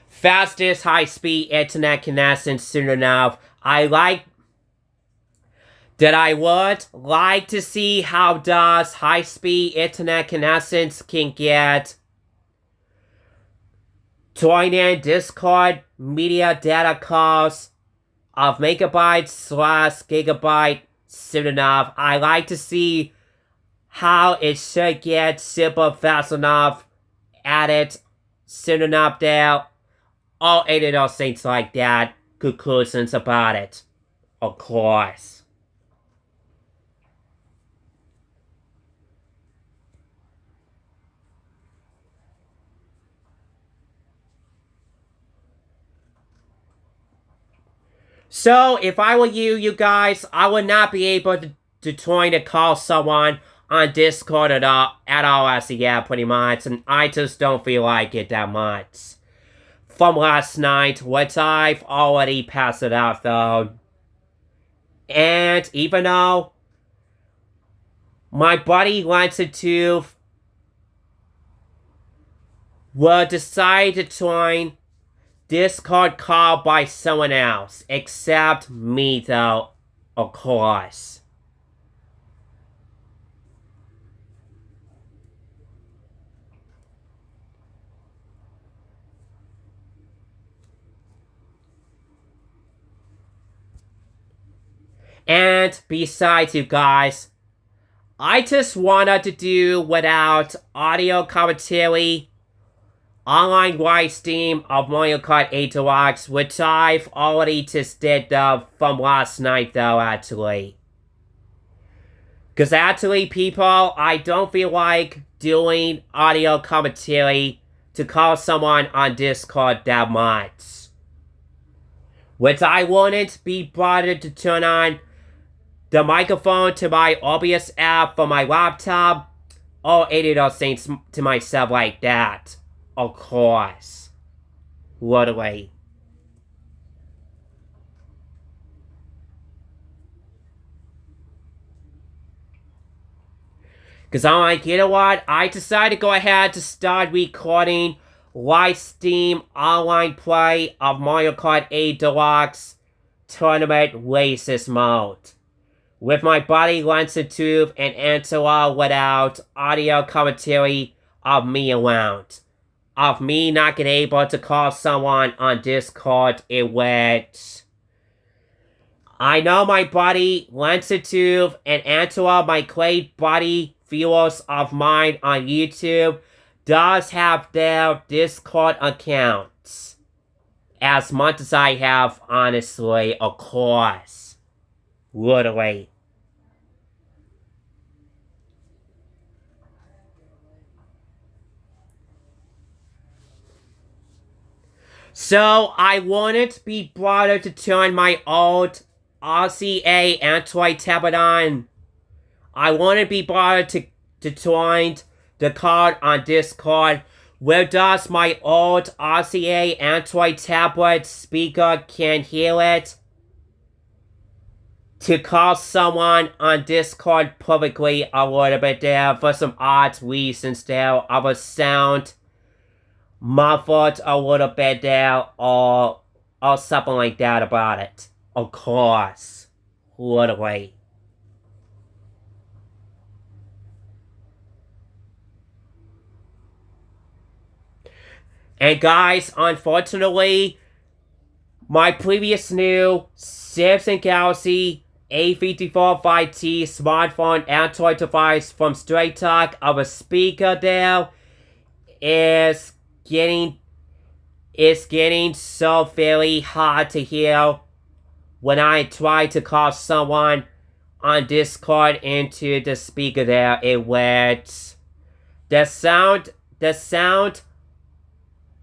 fastest high-speed internet connection soon enough. I would like to see how does high-speed internet connections can get join in Discord media data calls of megabytes/gigabyte soon enough. I like to see how it should get super fast enough at it soon enough there. All 8 of those things like that. Conclusions about it. Of course. So, if I were you guys, I would not be able to try to call someone on Discord at all as yeah, pretty much, and I just don't feel like it that much. From last night, which I've already passed it out though. And even though my buddy Lancetooth will decide to join Discord call by someone else, except me though, of course. And besides you guys, I just wanted to do without audio commentary online live stream of Mario Kart 8 Deluxe, which I've already just did from last night though, actually. Because actually, people, I don't feel like doing audio commentary to call someone on Discord that much. Which I wouldn't be bothered to turn on the microphone to my OBS app for my laptop, or any of those things to myself like that. Of course. What away. Because I'm like, you know what? I decided to go ahead to start recording live stream online play of Mario Kart 8 Deluxe Tournament Races mode. With my buddy Lancetooth and Angela without audio commentary of me around. Of me not getting able to call someone on Discord in which I know my buddy Lancetooth and Angela, my great buddy viewers of mine on YouTube, does have their Discord accounts. As much as I have, honestly, of course. Literally. So, I wouldn't be bothered to turn my old RCA Android tablet on. I wouldn't be bothered to join the card on Discord. Where does my old RCA Android tablet speaker can hear it? To call someone on Discord perfectly a little bit there for some odd reasons there of a sound muffled a little bit there or something like that about it. Of course. Literally. And guys, unfortunately, my previous new Samsung Galaxy A54 5G smartphone Android device from Straight Talk of a speaker there is getting so very hard to hear when I try to call someone on Discord into the speaker there. It went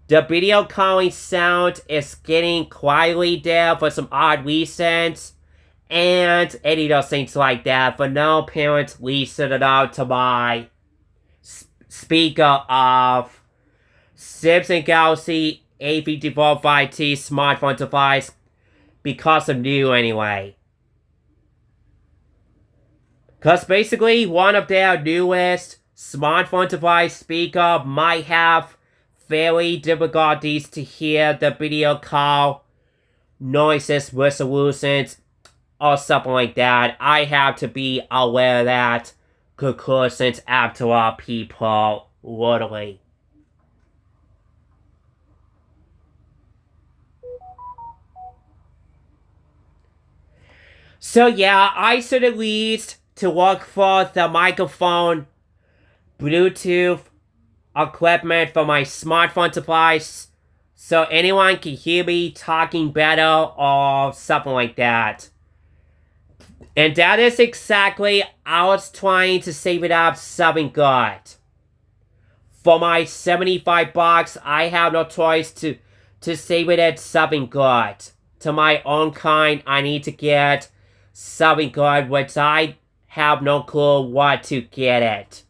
the video calling sound is getting quietly there for some odd reasons. and any of those things like that. For no parents listened it out to my speaker of Samsung Galaxy A54 5T smartphone device because I'm new anyway. Because basically one of their newest smartphone device speaker might have very difficulties to hear the video call noises, resolutions, or something like that. I have to be aware of that conclusions after all people, literally. So yeah, I should at least to look for the microphone Bluetooth equipment for my smartphone device so anyone can hear me talking better or something like that. And that is exactly, I was trying to save it up something good. For my $75, I have no choice to save it at something good. To my own kind, I need to get something good, which I have no clue what to get it.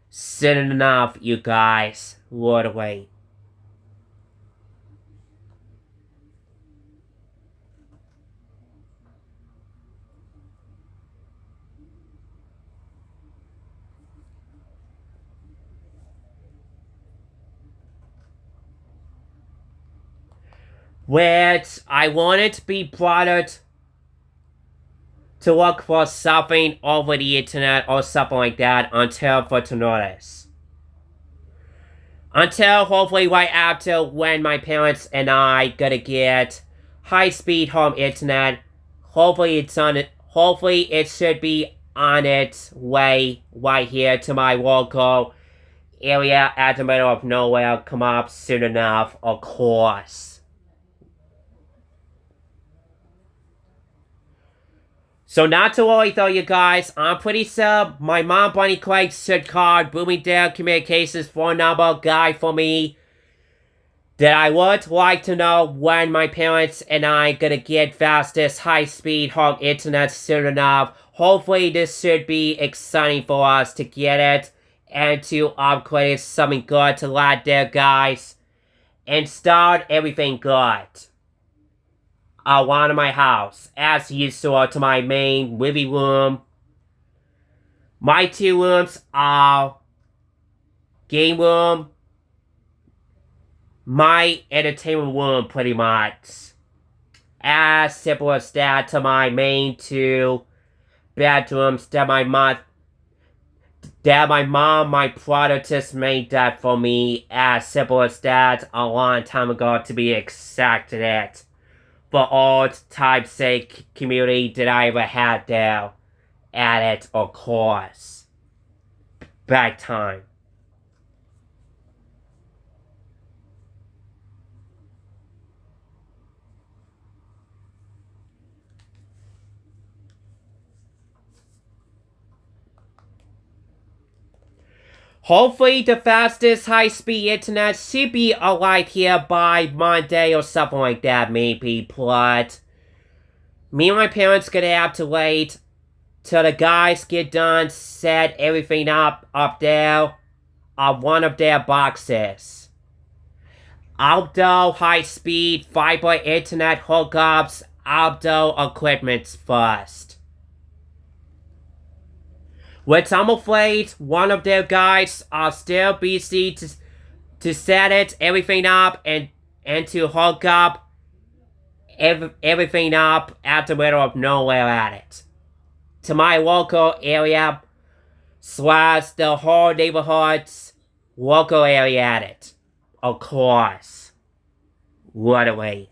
Soon enough, you guys. Literally. Which I wanted to be bothered to look for something over the internet or something like that until for to notice. Until hopefully right after when my parents and I gonna get high-speed home internet. Hopefully it's on it. Hopefully it should be on its way right here to my local area at the middle of nowhere. Come up soon enough, of course. So not to worry though, you guys. I'm pretty sure my mom, Bunny Craig, should call Bloomingdale Communications phone number guy for me. That I would like to know when my parents and I gonna get fastest high-speed home internet soon enough. Hopefully this should be exciting for us to get it and to upgrade something good to let there, guys. And start everything good around my house, as usual, to my main living room. My two rooms are game room, my entertainment room, pretty much. As simple as that, to my main two bedrooms that my mom, my brother just made that for me. As simple as that, a long time ago, to be exact it. For all typesake community that I ever had there at it, of course. Back time. Hopefully the fastest high-speed internet should be arrived here by Monday or something like that, maybe, but me and my parents gonna have to wait till the guys get done, set everything up there on one of their boxes. Outdoor high-speed fiber internet hookups, outdoor equipment first. Which I'm afraid one of their guys are still busy to set everything up and to hook up everything up at the middle of nowhere at it. To my local area / the whole neighborhood's local area at it. Of course. Literally.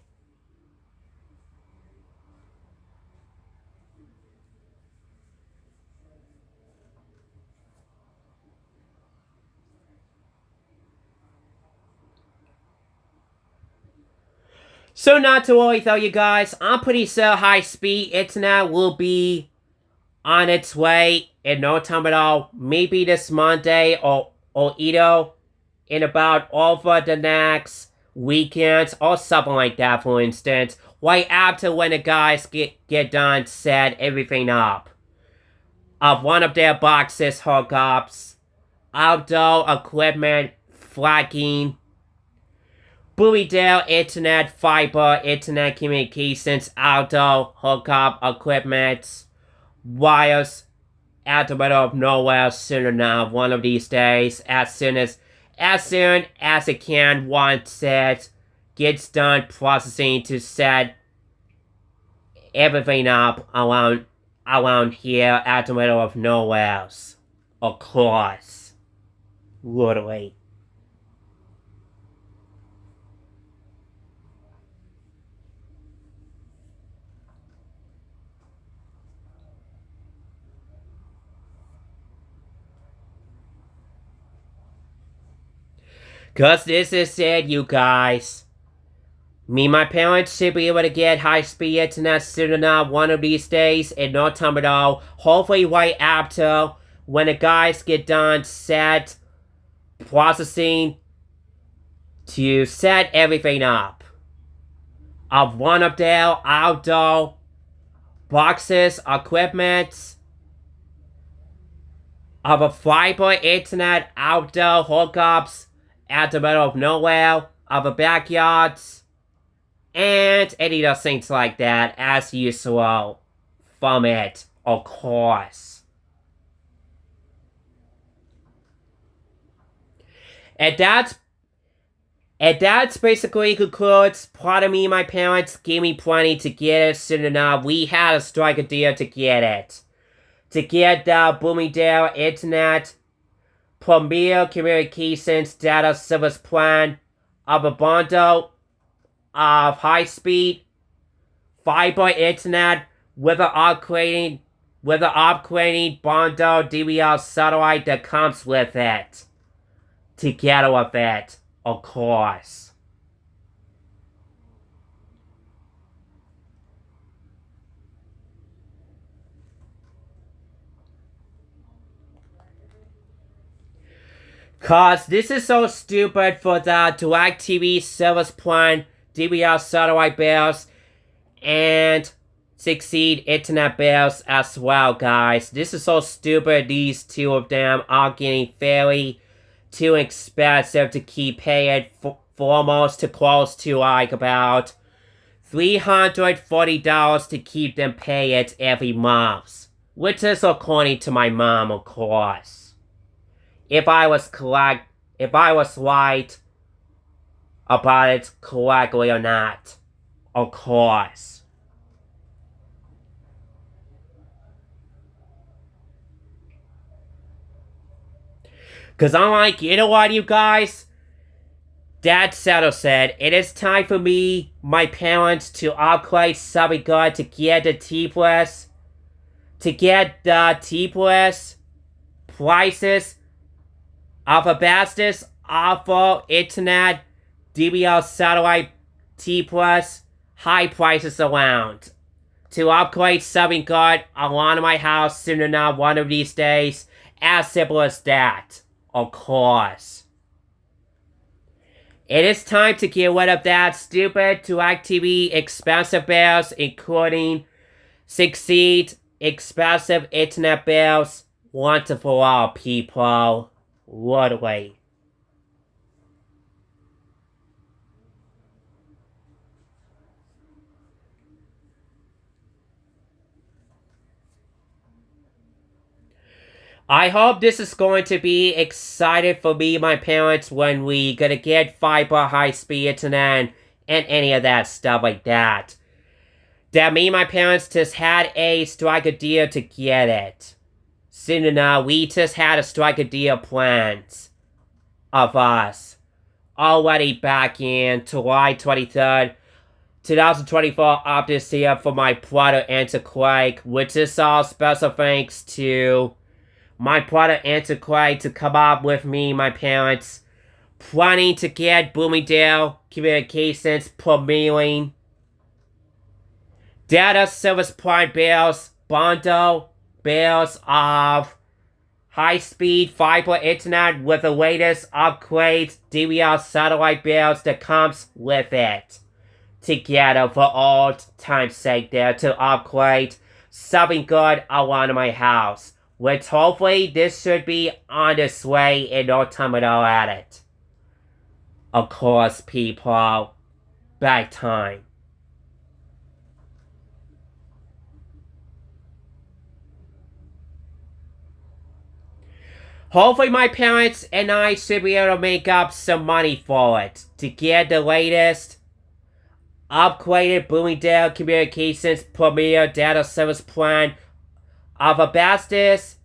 So not to worry though, you guys. I'm pretty sure high-speed internet will be on its way in no time at all. Maybe this Monday or either in about over the next weekends or something like that, for instance, right after when the guys get done set everything up. Of one of their boxes hookups, outdoor equipment, flagging, Bluedale internet, fiber, internet communications, outdoor hookup equipment, wires out the middle of nowhere soon enough, one of these days, as soon as it can, once it gets done processing to set everything up around here at the middle of nowhere. Of course. Literally. Cause this is it, you guys. Me and my parents should be able to get high-speed internet soon enough one of these days in no time at all. Hopefully right after when the guys get done set processing to set everything up. Of one of their outdoor boxes, equipment, of a fiber internet outdoor hookups at the middle of nowhere, of a backyards, and any of those things like that, as usual, from it, of course. And that's basically concludes. Part of me and my parents gave me plenty to get it soon enough. We had to strike a deal to get it. To get the Bloomingdale Internet Premier Communications Data Service Plan of a bundle of high-speed fiber internet with an upgrading bundle DVR satellite that comes with it. Together with it, of course. Cause this is so stupid for the DirecTV service plan, DVR satellite bills, and Succeed internet bills as well, guys. This is so stupid. These two of them are getting fairly too expensive to keep paying for almost to close to like about $340 to keep them pay it every month. Which is according to my mom, of course. If I was right about it correctly or not. Of course. Cause I'm like, you know what, you guys? Dad Settle said, it is time for me, my parents, to upgrade something good to get the T-Plus. To get the T-Plus prices of the bestest awful internet DVR satellite T-Plus high prices around. To upgrade something good along my house soon enough one of these days. As simple as that. Of course. It is time to get rid of that stupid DirecTV expensive bills, including Succeed expensive internet bills. Once and for all, people. Literally. I hope this is going to be exciting for me and my parents when we gonna get fiber high-speed internet and any of that stuff like that. That me and my parents just had a strike a deal to get it. Soon enough, we just had a strike a deal plans of us. Already back in July 23rd, 2024 of this year for my brother Answer Quake, which is all special thanks to my brother Answer Quake to come up with me, my parents, planning to get Bloomingdale Communications premiering data service plan bills, bundle bills of high-speed fiber internet with the latest upgrades, DVR satellite bills that comes with it. Together for all time's sake there to upgrade something good around my house. Which hopefully this should be on its way in no time at all at it. Of course, people. Back time. Hopefully my parents and I should be able to make up some money for it. To get the latest upgraded Bloomingdale Communications Premier Data Service Plan of the bestest,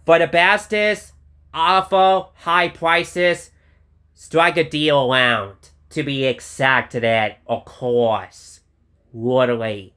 for the bestest, awful, high prices, strike a deal around. To be exact to that, of course. Literally.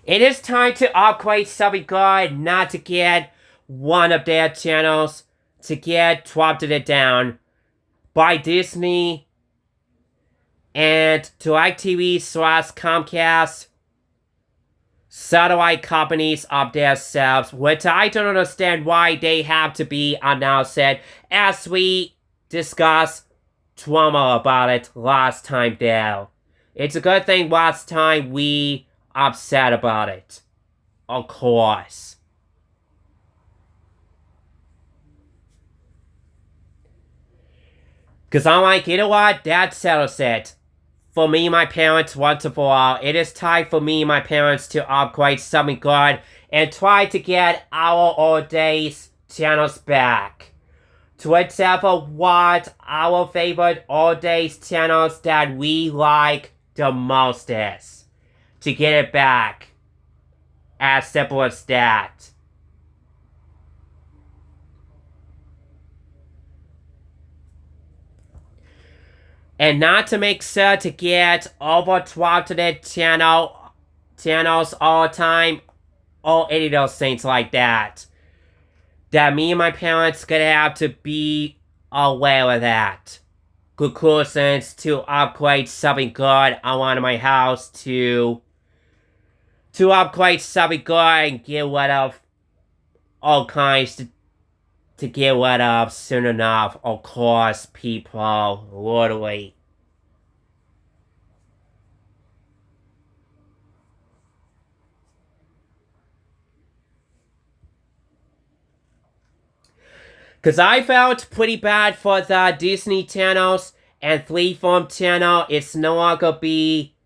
It is time to upgrade something good, not to get one of their channels to get dropped it down by Disney and to ITV/Comcast satellite companies of themselves, which I don't understand why they have to be announced, as we discussed drama about it last time there. It's a good thing last time we upset about it. Of course. Because I'm like, you know what? That settles it. For me and my parents, once and for all, it is time for me and my parents to upgrade something good and try to get our old days channels back. To example, what our favorite old days channels that we like the most is. To get it back. As simple as that. And not to make sure to get over-twatted channels all the time, or any of those things like that. That me and my parents gonna have to be aware of that. Conclusions to upgrade something good around my house to upgrade something good and get rid of all kinds to get rid of soon enough, of course, people, literally. Because I felt pretty bad for the Disney channels and Freeform channel. It's no longer be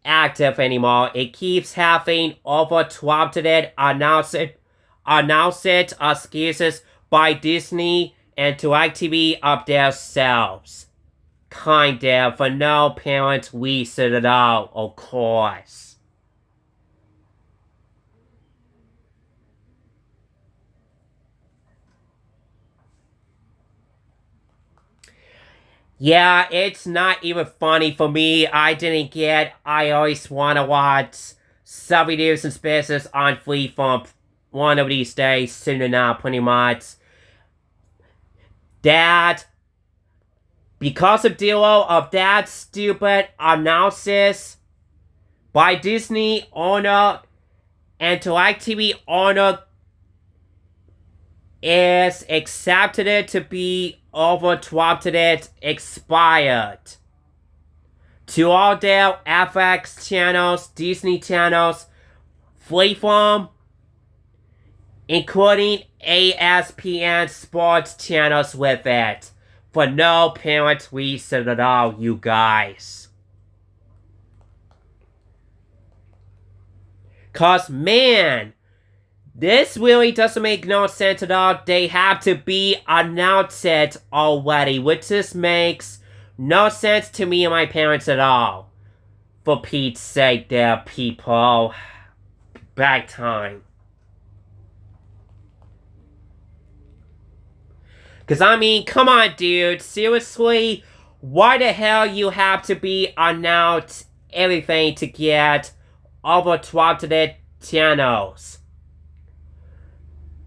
active anymore. It keeps having over-twatted announced excuses by Disney and to ITV of themselves. Kinda, for no parent reason at all, of course. Yeah, it's not even funny for me. I always wanna watch some videos and spaces on Freeform one of these days, soon enough, pretty much. That, because of deal of that stupid analysis by Disney owner and to ITV owner is accepted it to be over-twatted expired. To all their FX channels, Disney channels, Freeform, including ESPN sports channels with it. For no apparent reason at all, you guys. Cause man, this really doesn't make no sense at all. They have to be announced it already, which just makes no sense to me and my parents at all. For Pete's sake there, people. Back time. Cause I mean, come on dude, seriously? Why the hell you have to be announced everything to get over-twatted channels?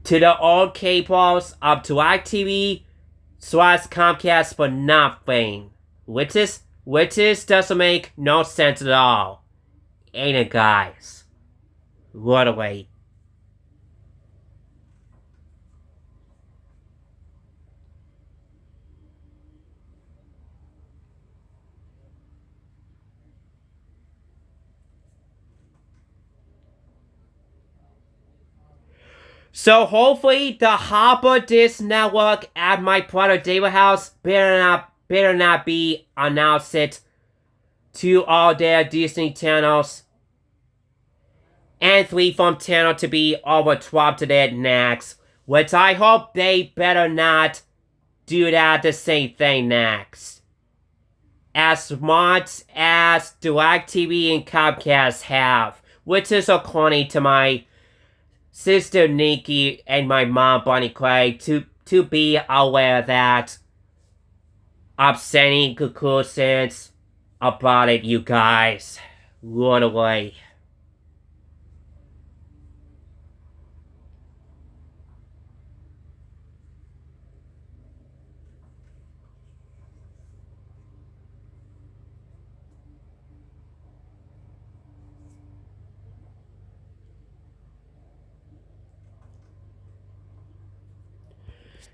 to the old cables of DirecTV / Comcast for nothing. Which doesn't make no sense at all. Ain't it, guys? What a way. So hopefully the Hopper Disc Network at my brother David house better not be announced it to all their Disney channels and Freeform channel to be overswapped it next. Which I hope they better not do that the same thing next. As much as DirecTV and Comcast have, which is according to my sister Nikki and my mom Bonnie Craig to be aware that upsetting conclusions about it, you guys. Run away.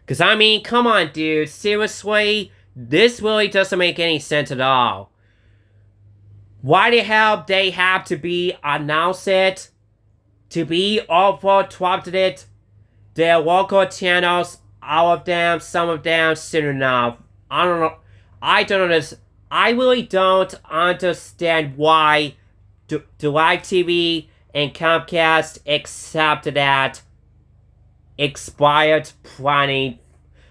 Cause I mean, come on, dude. Seriously, this really doesn't make any sense at all. Why the hell they have to be announced it? To be overswapped it? Their local channels, all of them, some of them, soon enough. I don't know. I really don't understand why DirecTV and Comcast accepted that expired planning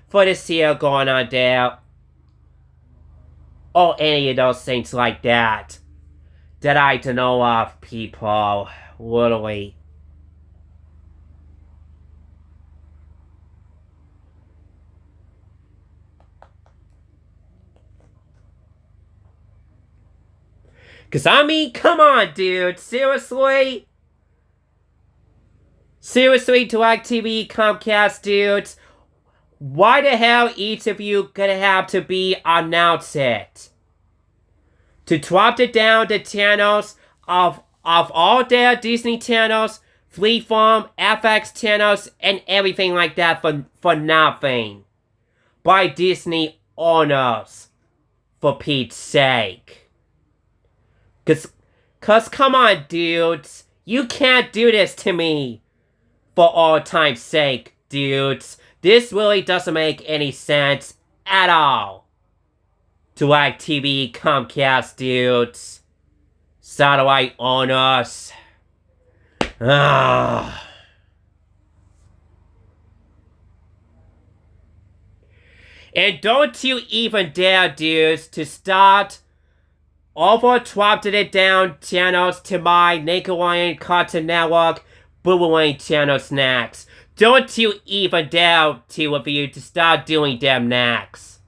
for this year going on there, or any of those things like that I don't know of, people. Literally. Cause I mean, come on, dude. Seriously? Seriously, DirecTV, Comcast dudes, why the hell each of you gonna have to be announced it? To drop it down the channels of all their Disney channels, Freeform, FX channels, and everything like that for nothing. By Disney owners, for Pete's sake. Cause come on, dudes, you can't do this to me. For all time's sake, dudes, this really doesn't make any sense at all. DirecTV, Comcast dudes, satellite owners. And don't you even dare, dudes, to start overswapping it down channels to my Nickelodeon Cartoon Network Boomerang channels next. Don't you even dare, two of you, to start doing them next.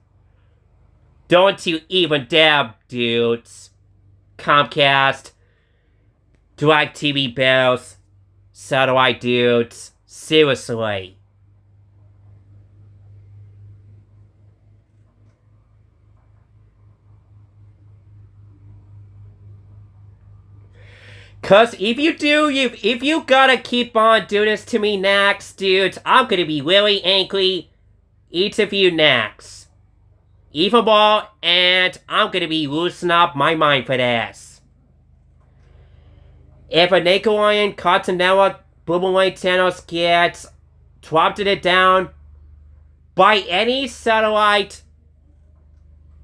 Don't you even dare, dudes. Comcast, DirecTV Bells, satellite dudes. Seriously. Cause if you gotta keep on doing this to me next, dudes, I'm gonna be really angry. Each of you next. Even more, and I'm gonna be loosening up my mind for this. If a Nickelodeon Cartoon Network Boomerang channels gets dropped it down by any satellite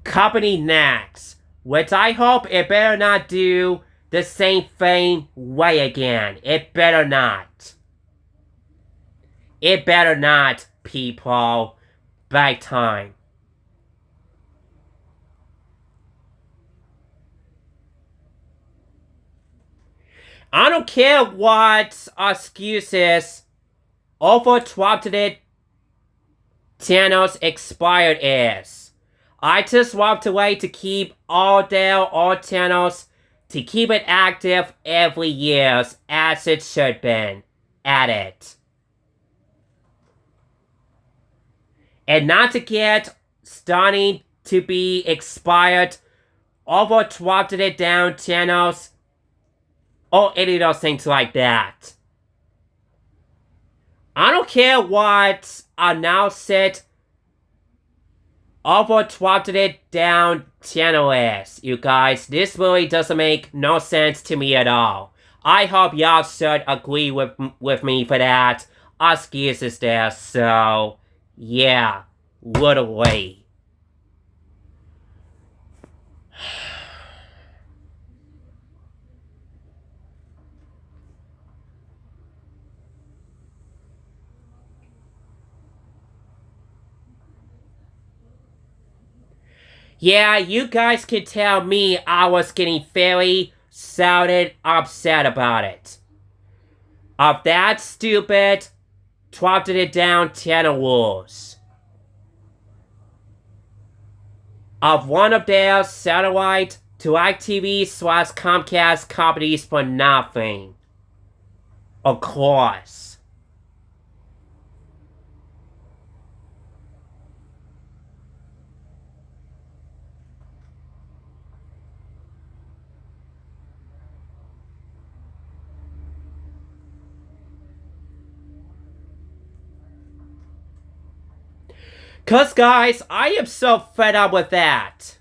company next, which I hope it better not do the same thing way again. It better not. It better not, people. Big time. I don't care what excuses overswapped it channels expired is. I just swapped away to keep all their old channels to keep it active every year as it should been at it. And not to get starting to be expired, over dropped it down channels, or any of those things like that. I don't care what announced it, over dropped it down channel is, you guys. This really doesn't make no sense to me at all. I hope y'all should agree with me for that. Us is there, so yeah, literally. Yeah, you guys can tell me I was getting very sounded upset about it. Of that stupid, dropped it down channel rules. Of one of their satellite DirecTV/Comcast companies for nothing. Of course. Cause guys, I am so fed up with that.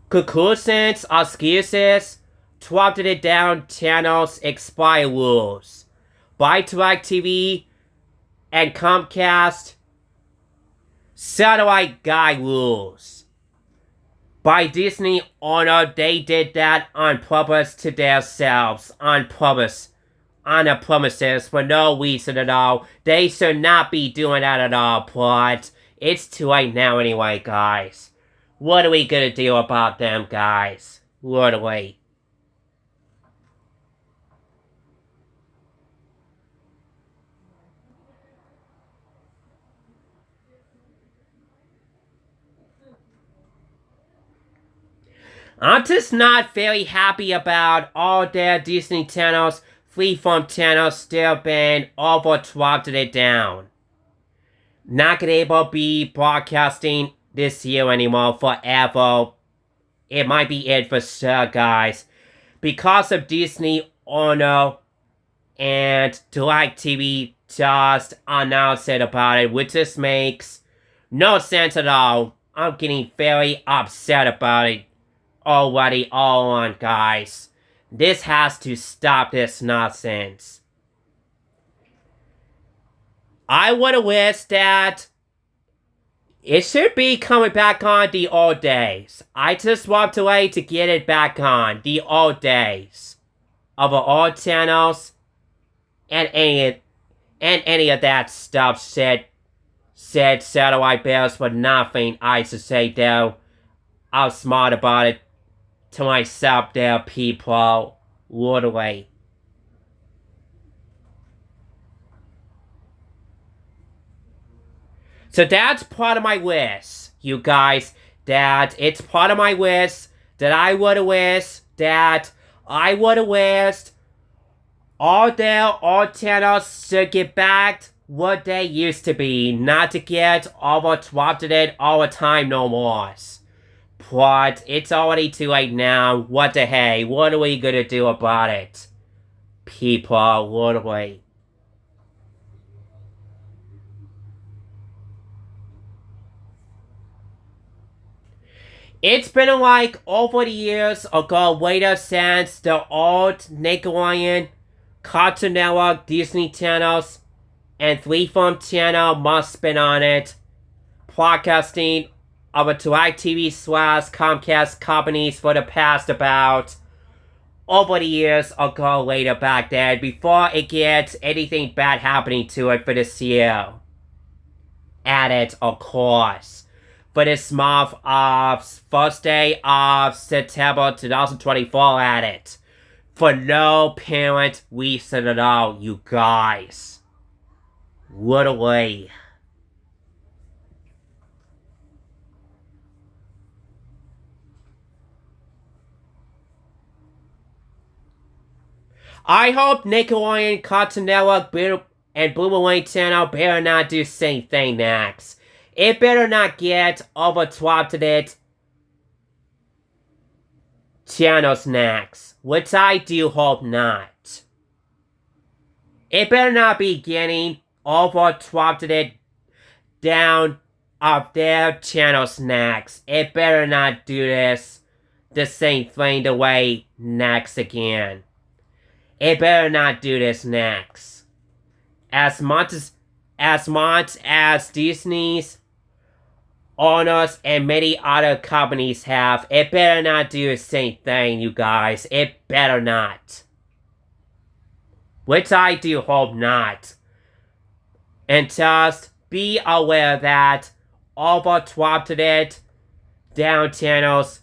Conclusions, excuses, dropped it down channels expire rules. By DirecTV and Comcast, satellite guide rules. By Disney Owner, they did that on purpose to themselves, on purpose. On the premises for no reason at all. They should not be doing that at all, but it's too late now anyway, guys. What are we gonna do about them, guys? Literally. I'm just not very happy about all their Disney channels, freeform channels still being over-dropped it down. Not gonna able to be broadcasting this year anymore forever. It might be it for sure, guys. Because of Disney Owner and DirecTV just announced it about it, which just makes no sense at all. I'm getting very upset about it already all on, guys. This has to stop this nonsense. I would have wished that it should be coming back on the old days. I just want to wait to get it back on the old days of all channels and any of that stuff said satellite bills for nothing. I should say though, I was smart about it to myself there, people. Literally. So that's part of my wish, you guys. That it's part of my wish that I would have wished that I would have wished all channels should get back what they used to be, not to get over-dropped it all the time no more. But it's already too late now. What the hey? What are we gonna do about it? People, literally. It's been like over the years ago later since the old Nickelodeon, Cartoon Network, Disney channels, and Freeform channel must have been on it. Broadcasting of a DirecTV/Comcast companies for the past about over the years ago later back then before it gets anything bad happening to it for this year. At it, of course. For this month of first day of September 2024 at it. For no apparent reason at all, you guys. Literally. I hope Nickelodeon, Cartoon Network, and Boomerang Channel better not do the same thing next. It better not get over-twatted channel snacks, which I do hope not. It better not be getting over-twatted down of their channel snacks. It better not do the same thing the way next again. It better not do this next. As much as Disney's owners and many other companies have, it better not do the same thing, you guys. It better not. Which I do hope not. And just be aware that over-twatted down channels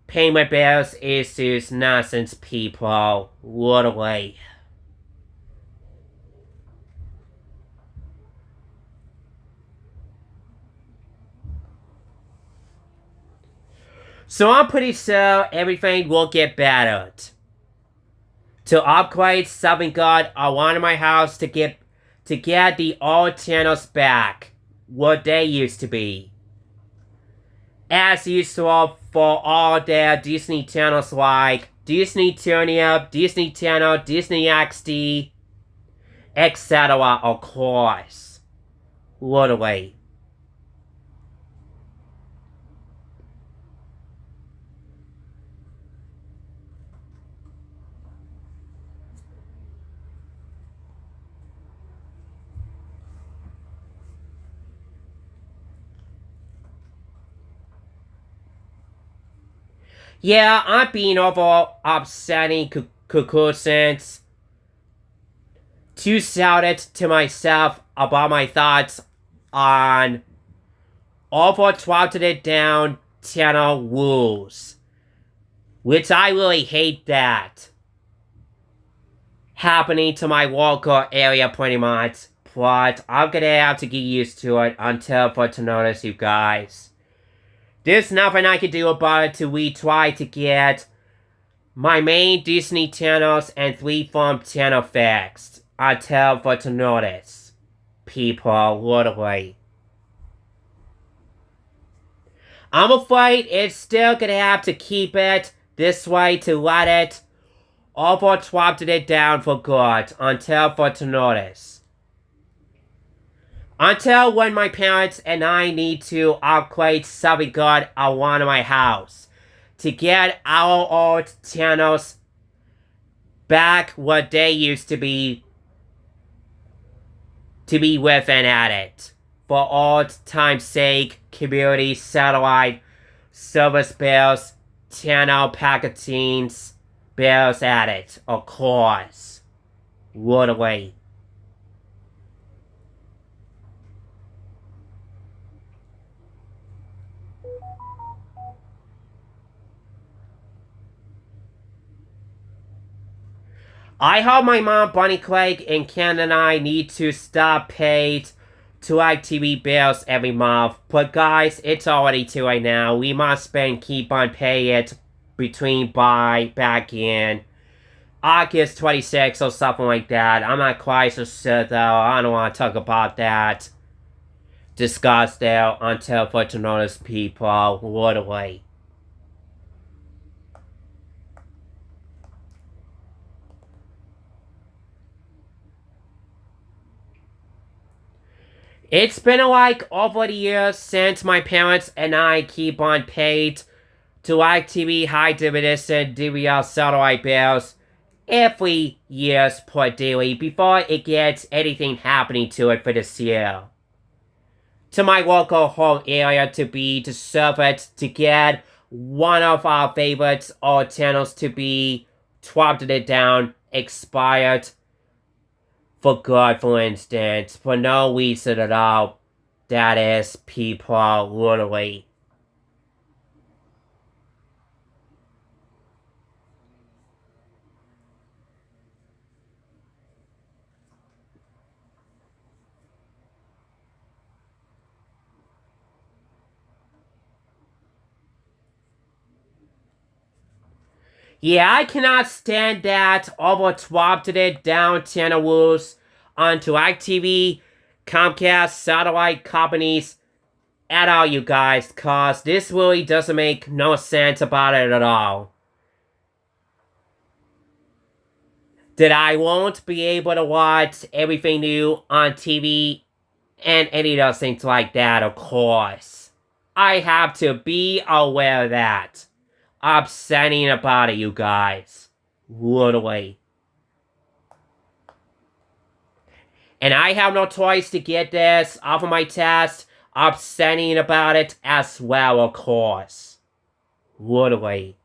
payment bills issues nonsense, people. Literally. So I'm pretty sure everything will get better. To upgrade something good, I wanted my house to get the old channels back what they used to be. As usual for all their Disney channels like Disney Junior, Disney Channel, Disney XD, etc. of course. Literally. Yeah, I'm being over upsetting conclusions to shout it to myself about my thoughts on over-twatted down channel rules. Which I really hate that happening to my local area pretty much. But I'm gonna have to get used to it until for to notice you guys. There's nothing I can do about it till we try to get my main Disney channels and Freeform channel fixed. Until for to notice. People, literally. I'm afraid it's still gonna have to keep it this way to let it over-twatted it down for good. Until for to notice. Until when my parents and I need to upgrade something good I want in my house. To get our old channels back what they used to be with and at it. For old time's sake, community, satellite, service bills, channel packagings, bills at it, of course. Literally. I hope my mom, Bonnie Craig, and Ken and I need to stop paying TV bills every month. But guys, it's already too late now. We must keep on paying it back in August 26th or something like that. I'm not quite so sure though. I don't want to talk about that. Discuss there until for to notice people. Literally. It's been like over the years since my parents and I keep on paid to TV high definition DVR satellite bills every year's per daily before it gets anything happening to it for this year. To my local home area to serve it to get one of our favorites or channels to be twatted it down, expired. For good, for instance, for no reason at all. That is, people, literally. Yeah, I cannot stand that over-twatted down channel rules onto ITV, Comcast, satellite companies, at all, you guys, cause this really doesn't make no sense about it at all. That I won't be able to watch everything new on TV and any of those things like that, of course. I have to be aware of that. Upsetting about it, you guys. Literally. And I have no choice to get this off of my test. Upsetting about it as well, of course. Literally.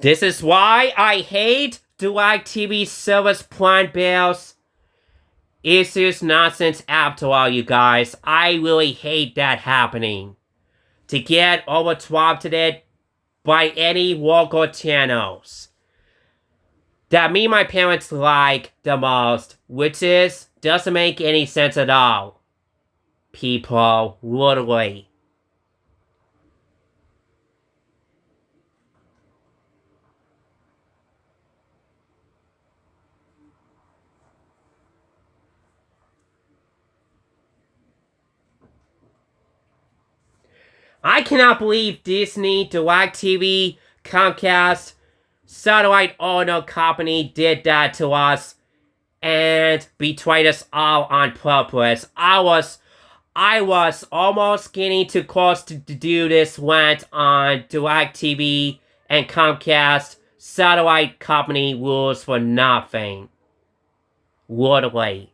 This is why I hate DirecTV service plan bills. It's just nonsense after all, you guys. I really hate that happening. To get overtwatted by any local channels that me and my parents like the most, which is, doesn't make any sense at all. People, literally. I cannot believe Disney, DirecTV, Comcast, satellite owner company did that to us and betrayed us all on purpose. I was almost getting too close to do this rant on DirecTV and Comcast satellite company rules for nothing. Literally.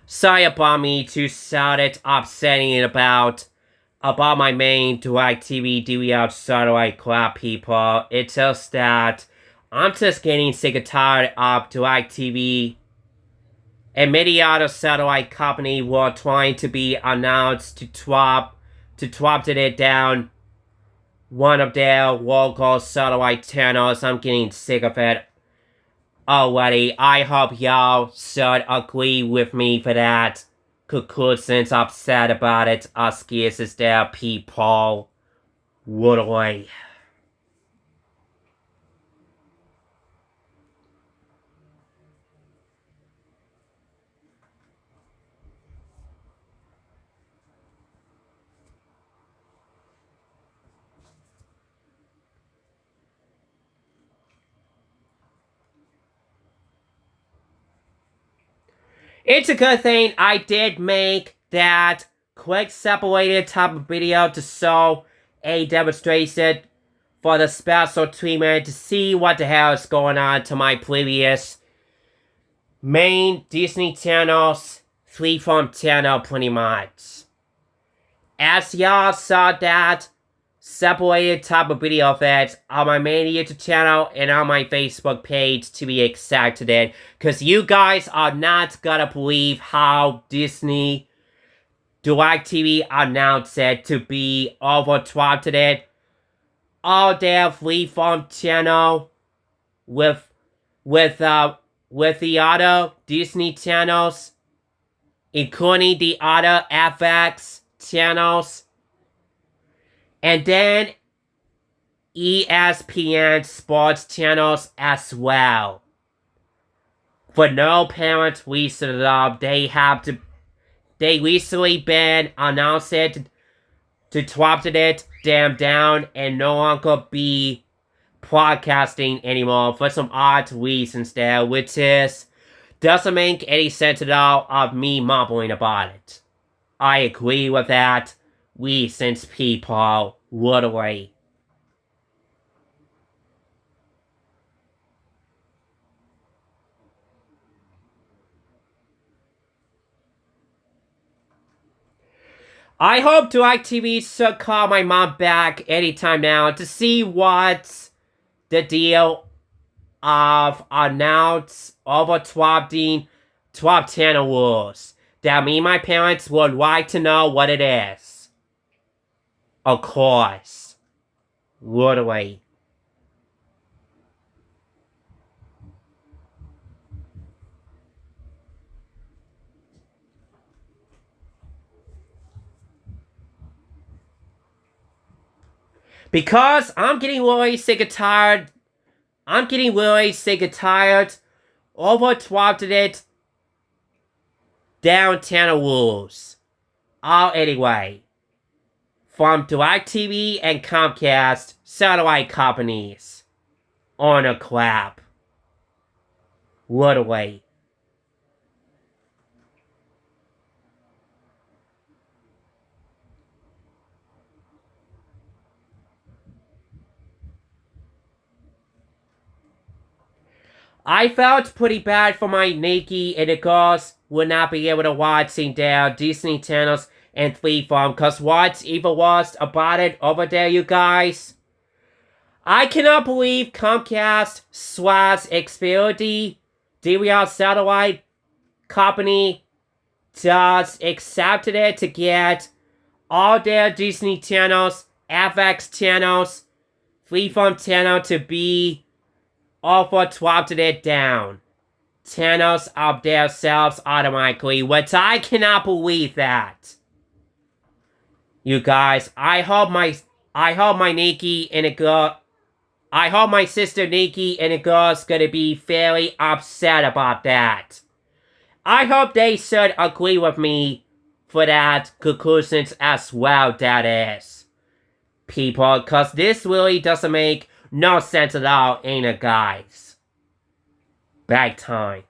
Sorry about me to sound it upsetting about my main DirecTV DVR satellite crap, people. It's just that I'm just getting sick and tired of DirecTV and many other satellite company were trying to be announced to drop it down one of their local satellite channels. I'm getting sick of it already. I hope y'all should agree with me for that. Conclusions upset about it. Us kids is there, people. Literally. It's a good thing I did make that quick separated type of video to show a demonstration for the special treatment to see what the hell is going on to my previous main Disney channels, Freeform channel pretty much. As y'all saw that separated type of video of it on my main YouTube channel and on my Facebook page to be exacted. Because you guys are not gonna believe how Disney DirecTV announced it to be overtwatted all their Freeform channel with the other Disney channels, including the other FX channels. And then ESPN sports channels as well. For no apparent reason at all, they recently been announced to drop it down and no longer be broadcasting anymore for some odd reasons there, which is doesn't make any sense at all of me mumbling about it. I agree with that. Reasons, people, literally. I hope DirecTV should call my mom back anytime now to see what's the deal of announced overtwatting 12 channel rules that me and my parents would like to know what it is. Of course. Literally. Because I'm getting really sick and tired. I'm getting really sick and tired. Over-twatted it. Downtown rules. Anyway. From DirecTV and Comcast, satellite companies. On a clap. Literally. I felt pretty bad for my Nikki and the girls would not be able to watch their Disney channels and Freeform, cause what's even worse about it over there, you guys? I cannot believe Comcast / Xfinity, DVR satellite company, just accepted it to get all their Disney channels, FX channels, Freeform channel to be over-twatted it down. Channels of themselves automatically, which I cannot believe that. You guys, I hope my Nikki and the girl, I hope my sister Nikki and the girl's gonna be fairly upset about that. I hope they should agree with me for that conclusions as well, that is. People, cause this really doesn't make no sense at all, ain't it, guys? Bad time.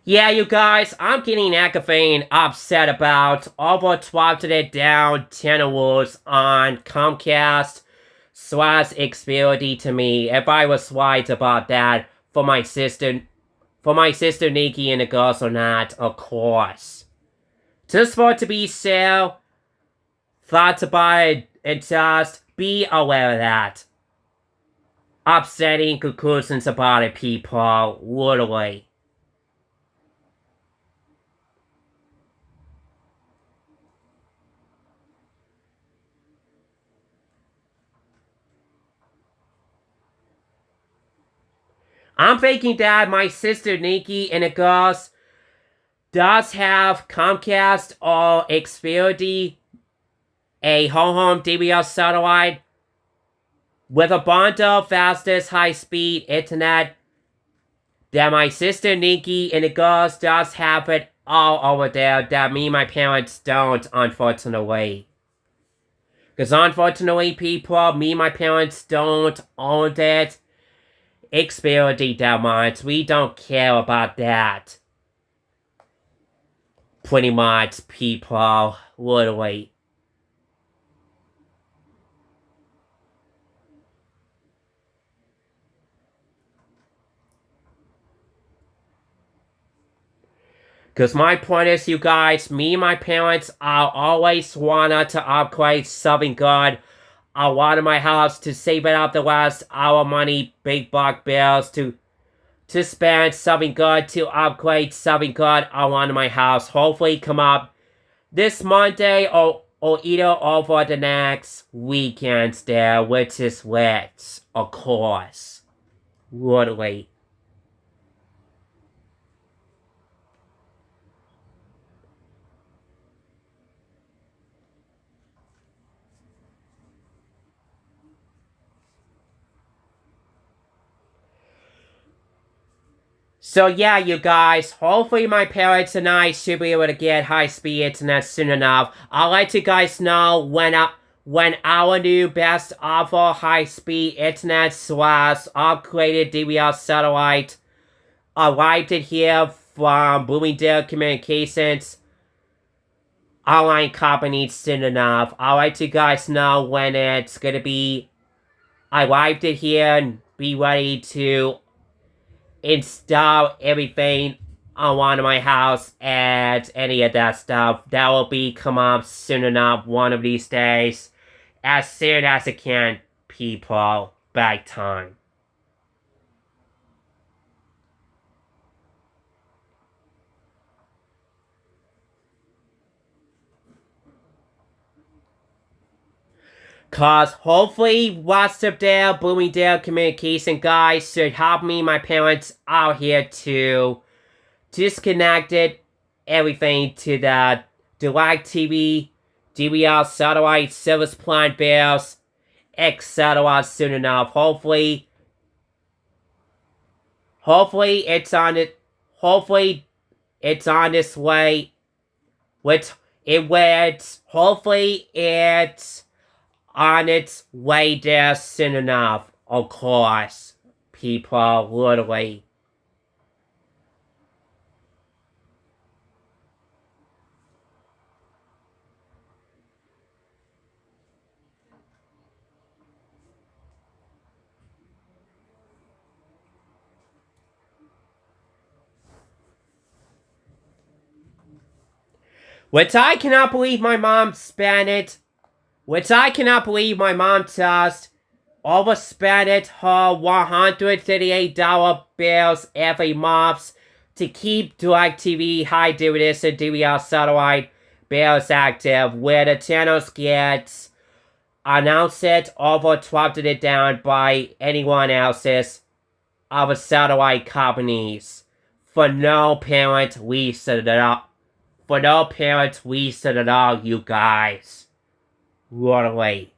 Yeah, you guys, I'm getting aggravating upset about over-twatted it down channel rules on Comcast / Xfinity to me. If I was right about that for my sister Nikki and the girls or not, of course. Just for it to be so, thoughts about it and just be aware of that. Upsetting conclusions about it, people, literally. I'm thinking that my sister Nikki and the girls does have Comcast or Xfinity, a home DVR satellite with a bundle fastest high-speed internet. That my sister Nikki and the girls does have it all over there that me and my parents don't, unfortunately. Because unfortunately, people, me and my parents don't own it. Xfinity that much. We don't care about that. Pretty much, people. Literally. Because my point is, you guys, me and my parents, I always wanted to upgrade something good. I wanted my house to save it up the rest our money, big buck bills, to spend something good, to upgrade something good. I wanted my house hopefully come up this Monday or either over the next weekend there, which is lit, of course. Literally. So yeah, you guys, hopefully my parents and I should be able to get high-speed internet soon enough. I'll let you guys know when our new best offer high-speed internet / upgraded DVR satellite arrived here from Bloomingdale Communications online company soon enough. I'll let you guys know when it's gonna be arrived here and be ready to install everything on one of my house and any of that stuff. That will be come up soon enough one of these days. As soon as it can, people. Big time. Cause hopefully Westerdale, Bloomingdale Communication guys should help me, my parents out here to disconnected everything to the DirecTV, DVR satellite service plan bills, etc. soon enough. Hopefully it's on it. Hopefully it's on this way. Hopefully it's on its way there soon enough. Of course, people, literally. Which I cannot believe my mom spent it. Which I cannot believe my mom just overspent it her $138 bills every month to keep DirecTV high definition DVR satellite bills active, where the channels get announced it or dropped it down by anyone else's other satellite companies for no apparent reason at all. For no apparent reason at all, you guys. Literally.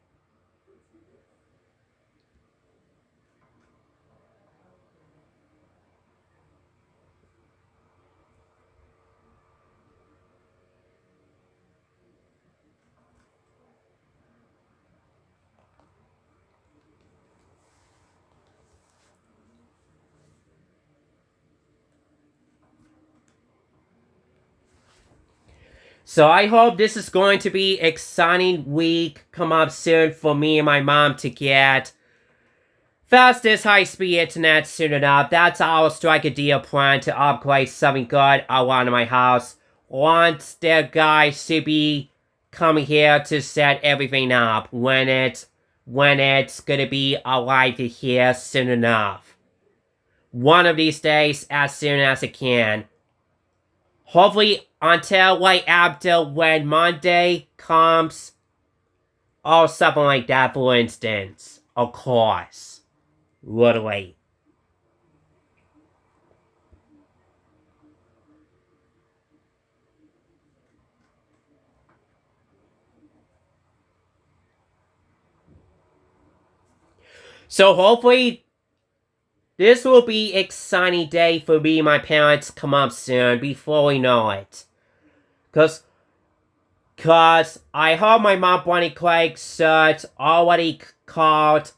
So I hope this is going to be exciting week come up soon for me and my mom to get fastest high-speed internet soon enough. That's our strike a deal plan to upgrade something good around my house. Once the guys should be coming here to set everything up when it's gonna be arrived here soon enough. One of these days, as soon as it can. Hopefully until right after when Monday comes, or something like that, for instance. Of course. Literally. So hopefully this will be an exciting day for me and my parents come up soon before we know it. Cause I heard my mom Bonnie Craig search already called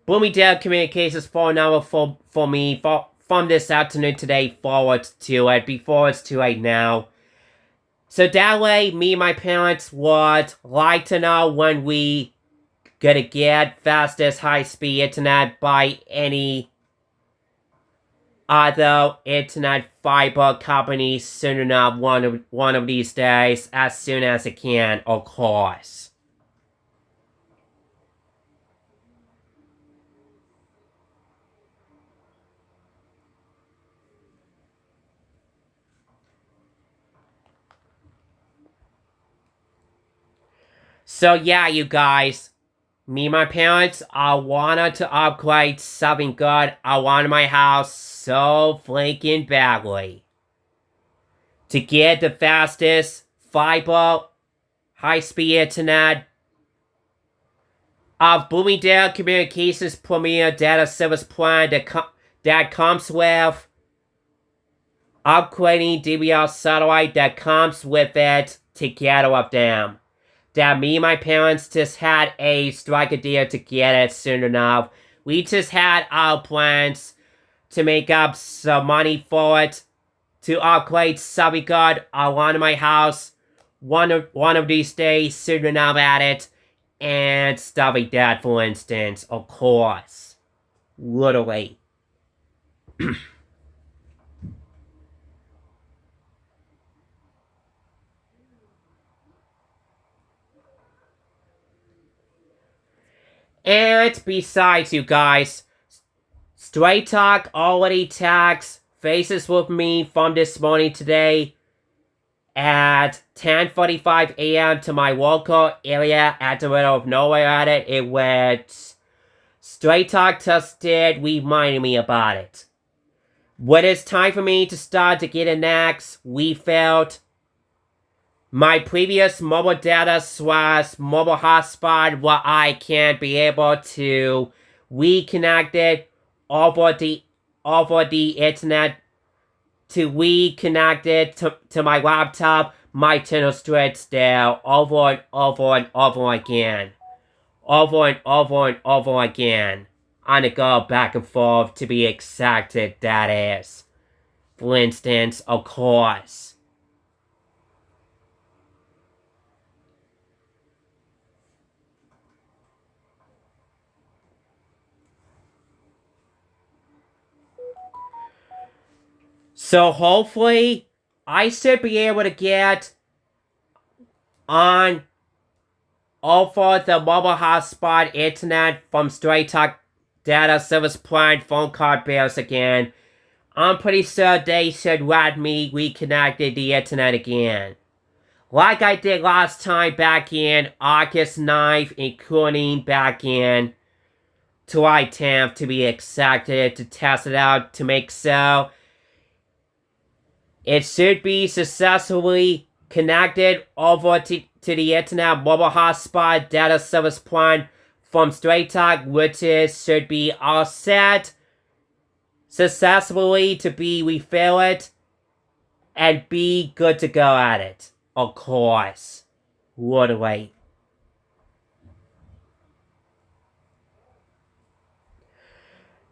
Bloomingdale Communications phone number for me from this afternoon today forward to it before it's too late now. So that way me and my parents would like to know when we gonna get fastest high-speed internet by any other internet fiber company soon enough one of these days, as soon as it can, of course. So yeah, you guys. Me and my parents, I wanted to upgrade something good. I wanted my house so freaking badly. To get the fastest fiber, high-speed internet of Bloomingdale Communications Premier Data Service Plan that comes with upgrading DVR satellite that comes with it together with them. That me and my parents just had a strike a deal to get it soon enough. We just had our plans to make up some money for it, to upgrade something good around my house one of these days soon enough at it, and stuff like that, for instance, of course. Literally. And besides, you guys, Straight Talk already tags Faces with me from this morning today at 10:45 a.m. to my local area at the middle of nowhere at it. It went Straight Talk just did reminding me about it. When it's time for me to start to get an axe, we felt my previous mobile data / mobile hotspot where I can be able to reconnect it over the internet to reconnect it to my laptop, my channel straight still over and over and over again. Over and over and over again. On the go back and forth to be exacted, that is. For instance, of course. So hopefully, I should be able to get on over the mobile hotspot internet from Straight Talk data service plan phone card bills again. I'm pretty sure they should let me reconnect the internet again. Like I did last time back in August 9th, including back in July 10th to be exacted to test it out to make so it should be successfully connected over to the internet mobile hotspot data service plan from Straight Talk, which should be all set successfully to be refilled and be good to go at it. Of course. Literally.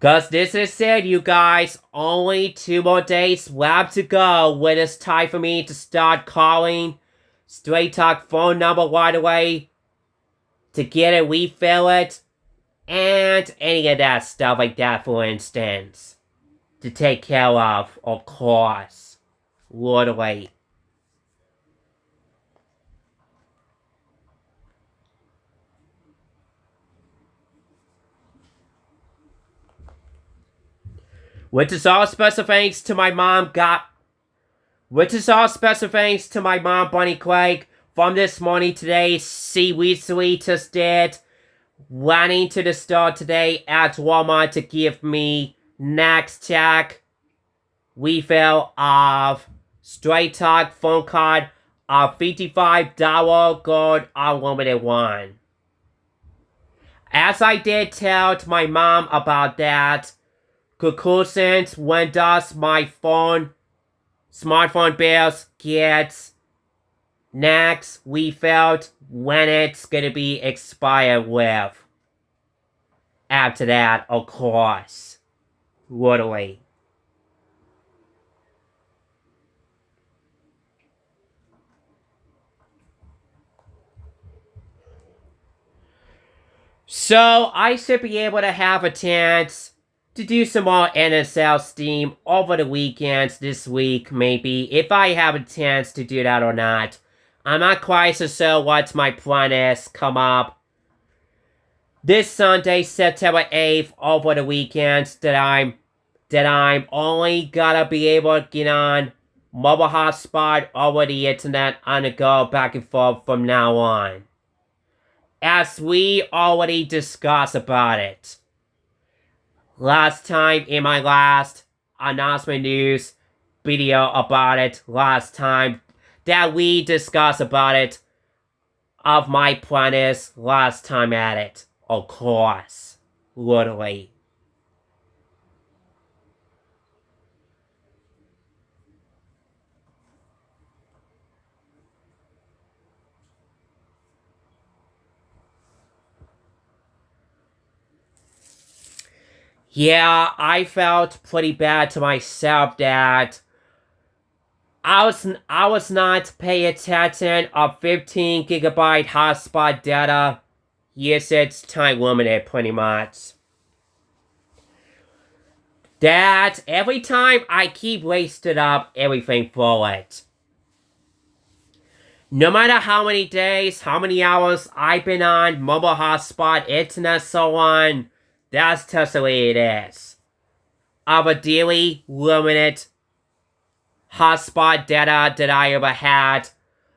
Cause this is it, you guys. Only 2 more days left to go when it's time for me to start calling Straight Talk phone number right away to get it, refill it, and any of that stuff like that, for instance. To take care of course. Literally. Which is all special thanks to my mom, Bunny Craig, from this morning today. She recently just did running to the store today at Walmart to give me next check refill of Straight Talk phone card of $55 gold unlimited one. As I did tell my mom about that, conclusions, when does my smartphone bills get next refilled, when it's gonna be expired with. After that, of course. Literally. So, I should be able to have a chance to do some more NSL Steam over the weekends this week, maybe, if I have a chance to do that or not. I'm not quite so sure what my plan is come up this Sunday, September 8th, over the weekends that I'm only gonna be able to get on mobile hotspot over the internet on the go back and forth from now on. As we already discussed about it last time in my last announcement news video about it last time that we discussed about it of my plan is last time at it. Of course. Literally. Yeah, I felt pretty bad to myself that I was not paying attention of 15 gigabyte hotspot data. Yes, it's time limited pretty much. that every time I keep wasting up everything for it. No matter how many days, how many hours I've been on mobile hotspot, internet, so on, that's just the way it is. Of a daily limited hotspot data that I ever had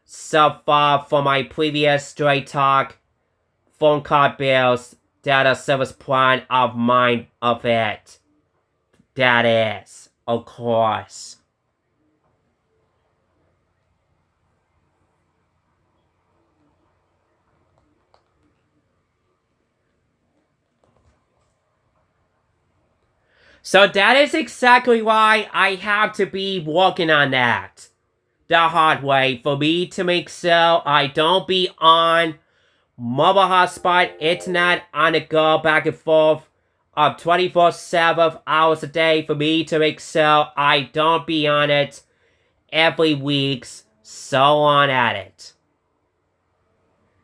so far for my previous Straight Talk phone call bills, data service plan of mine of it. That is, of course. So that is exactly why I have to be working on that the hard way for me to make sure I don't be on mobile hotspot, internet on the go back and forth of 24/7 hours a day for me to make sure I don't be on it every week's so on at it.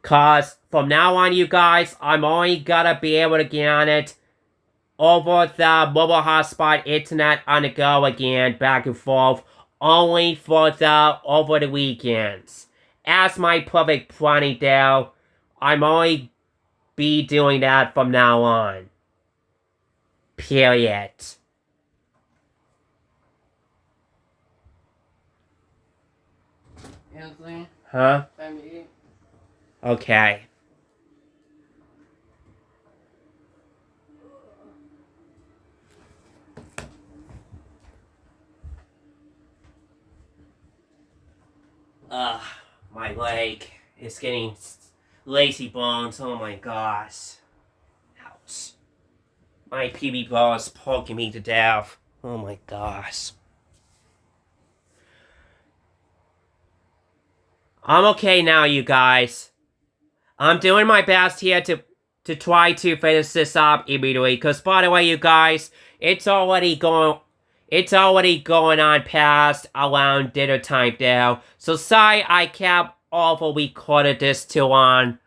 Cause from now on, you guys, I'm only gonna be able to get on it over the mobile hotspot, internet on the go again, back and forth, only for the over the weekends. As my perfect planning there, I'm only be doing that from now on. Period. Anthony, Huh? time to eat. Okay. My leg is getting lazy bones. Oh my gosh. Ouch. My PB ball is poking me to death. Oh my gosh. I'm okay now, you guys. I'm doing my best here to try to finish this up immediately. Because, by the way, you guys, it's already going on past around dinner time now. So sorry I kept over recorded this too long.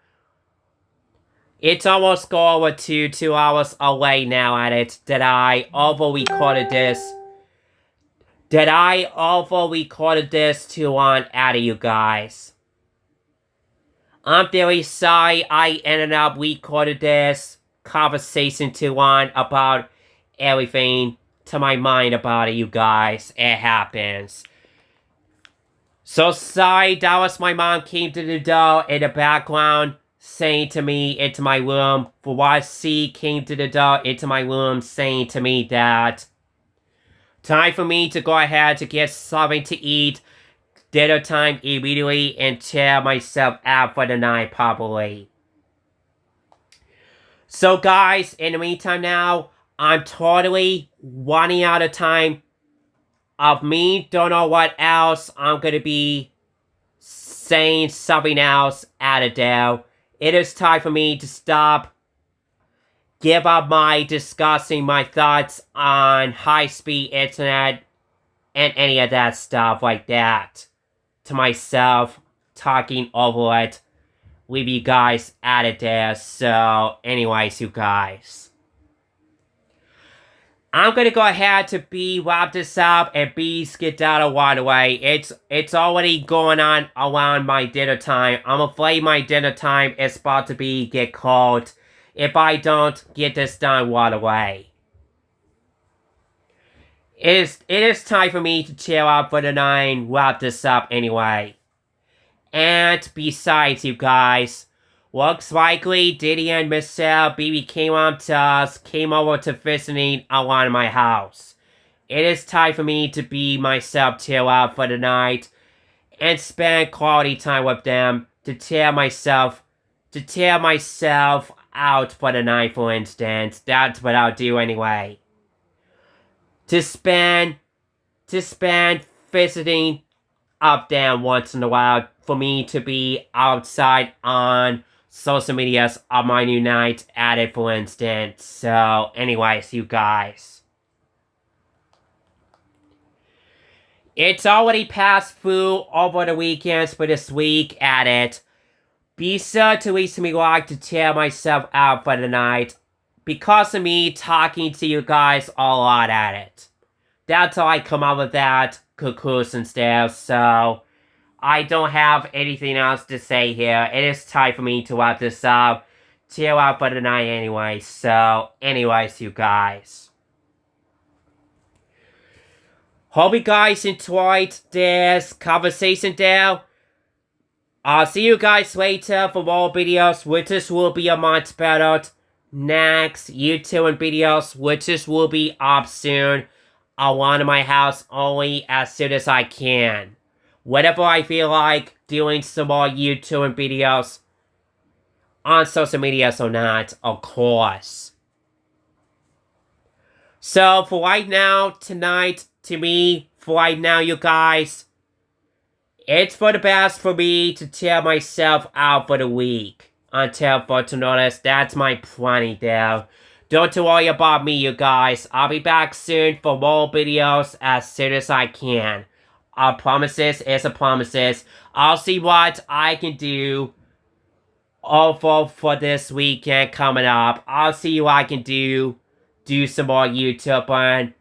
It's almost go over to 2 hours away now at it that I over recorded this. That I over recorded this too long at you guys. I'm very sorry I ended up recording this conversation too long about everything to my mind about it, you guys. It happens. So sorry, that was my mom came to the door in the background saying to me into my room. For what she came to the door into my room saying to me that time for me to go ahead to get something to eat. Dinner time immediately and cheer myself out for the night probably. So guys, in the meantime now, I'm totally running out of time of me. Don't know what else I'm gonna be saying something else out of there. It is time for me to stop. Give up my discussing my thoughts on high-speed internet and any of that stuff like that. To myself, talking over it. Leave you guys out of there. So, anyways, you guys. I'm gonna go ahead to wrap this up and get out of waterway. It's already going on around my dinner time. I'm afraid my dinner time is about to get cold if I don't get this done waterway. It is time for me to chill out for the night, wrap this up anyway. And besides, you guys, looks likely Diddy and Michelle BB came over to visiting around my house. It is time for me to be myself chill out for the night and spend quality time with them to tear myself out for the night, for instance. That's what I'll do anyway. To spend visiting up there once in a while for me to be outside on social medias on my new night at it, for instance. So, anyways, you guys. It's already passed through over the weekends for this week at it. Be sure to wish me like to tear myself out for the night. because of me talking to you guys a lot at it. That's how I come up with that conclusion there, so I don't have anything else to say here. It is time for me to wrap this up. Chill out for the night anyway, so anyways, you guys. Hope you guys enjoyed this conversation there. I'll see you guys later for more videos, which will be a month better. Next YouTube videos, which will be up soon. Around my house only as soon as I can. Whenever I feel like doing some more YouTube videos on social media or not, of course. So for right now, tonight, to me, for right now, you guys, it's for the best for me to tear myself out for the week. Until further notice, that's my planning there. Don't worry about me, you guys. I'll be back soon for more videos as soon as I can. Promises is a promises. I'll see what I can do over for this weekend coming up. I'll see what I can do. Do some more YouTube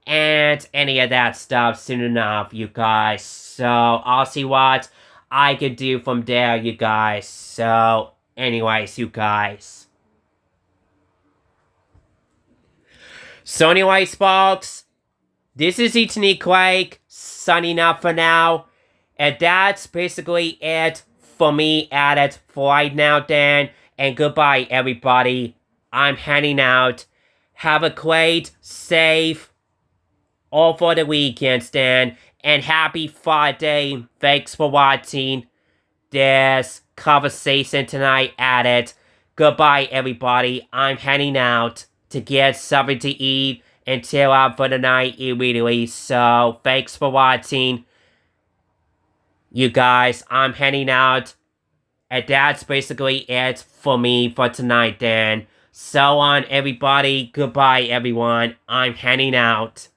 and any of that stuff soon enough, you guys. So, I'll see what I can do from there, you guys. So, anyways, you guys. So anyways, folks, this is Ethan Quake, signing up for now. And that's basically it for me at it for right now, Dan. And goodbye, everybody. I'm heading out. Have a great, safe, all for the weekend, Dan. And happy Friday. Thanks for watching this conversation tonight at it. Goodbye, everybody. I'm heading out to get something to eat and chill out for the night immediately. So, thanks for watching. You guys, I'm heading out. And that's basically it for me for tonight, then. So on, everybody. Goodbye, everyone. I'm heading out.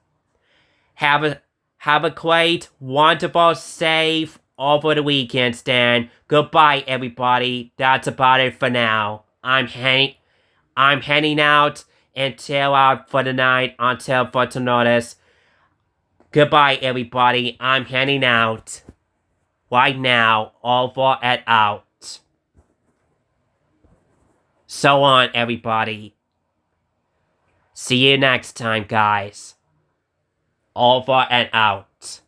Have a great, wonderful, safe, over the weekend, Dan. Goodbye, everybody. That's about it for now. I'm heading out and chill out for the night until further notice. Goodbye, everybody. I'm heading out. Right now, over and out. So on, everybody. See you next time, guys. Over and out.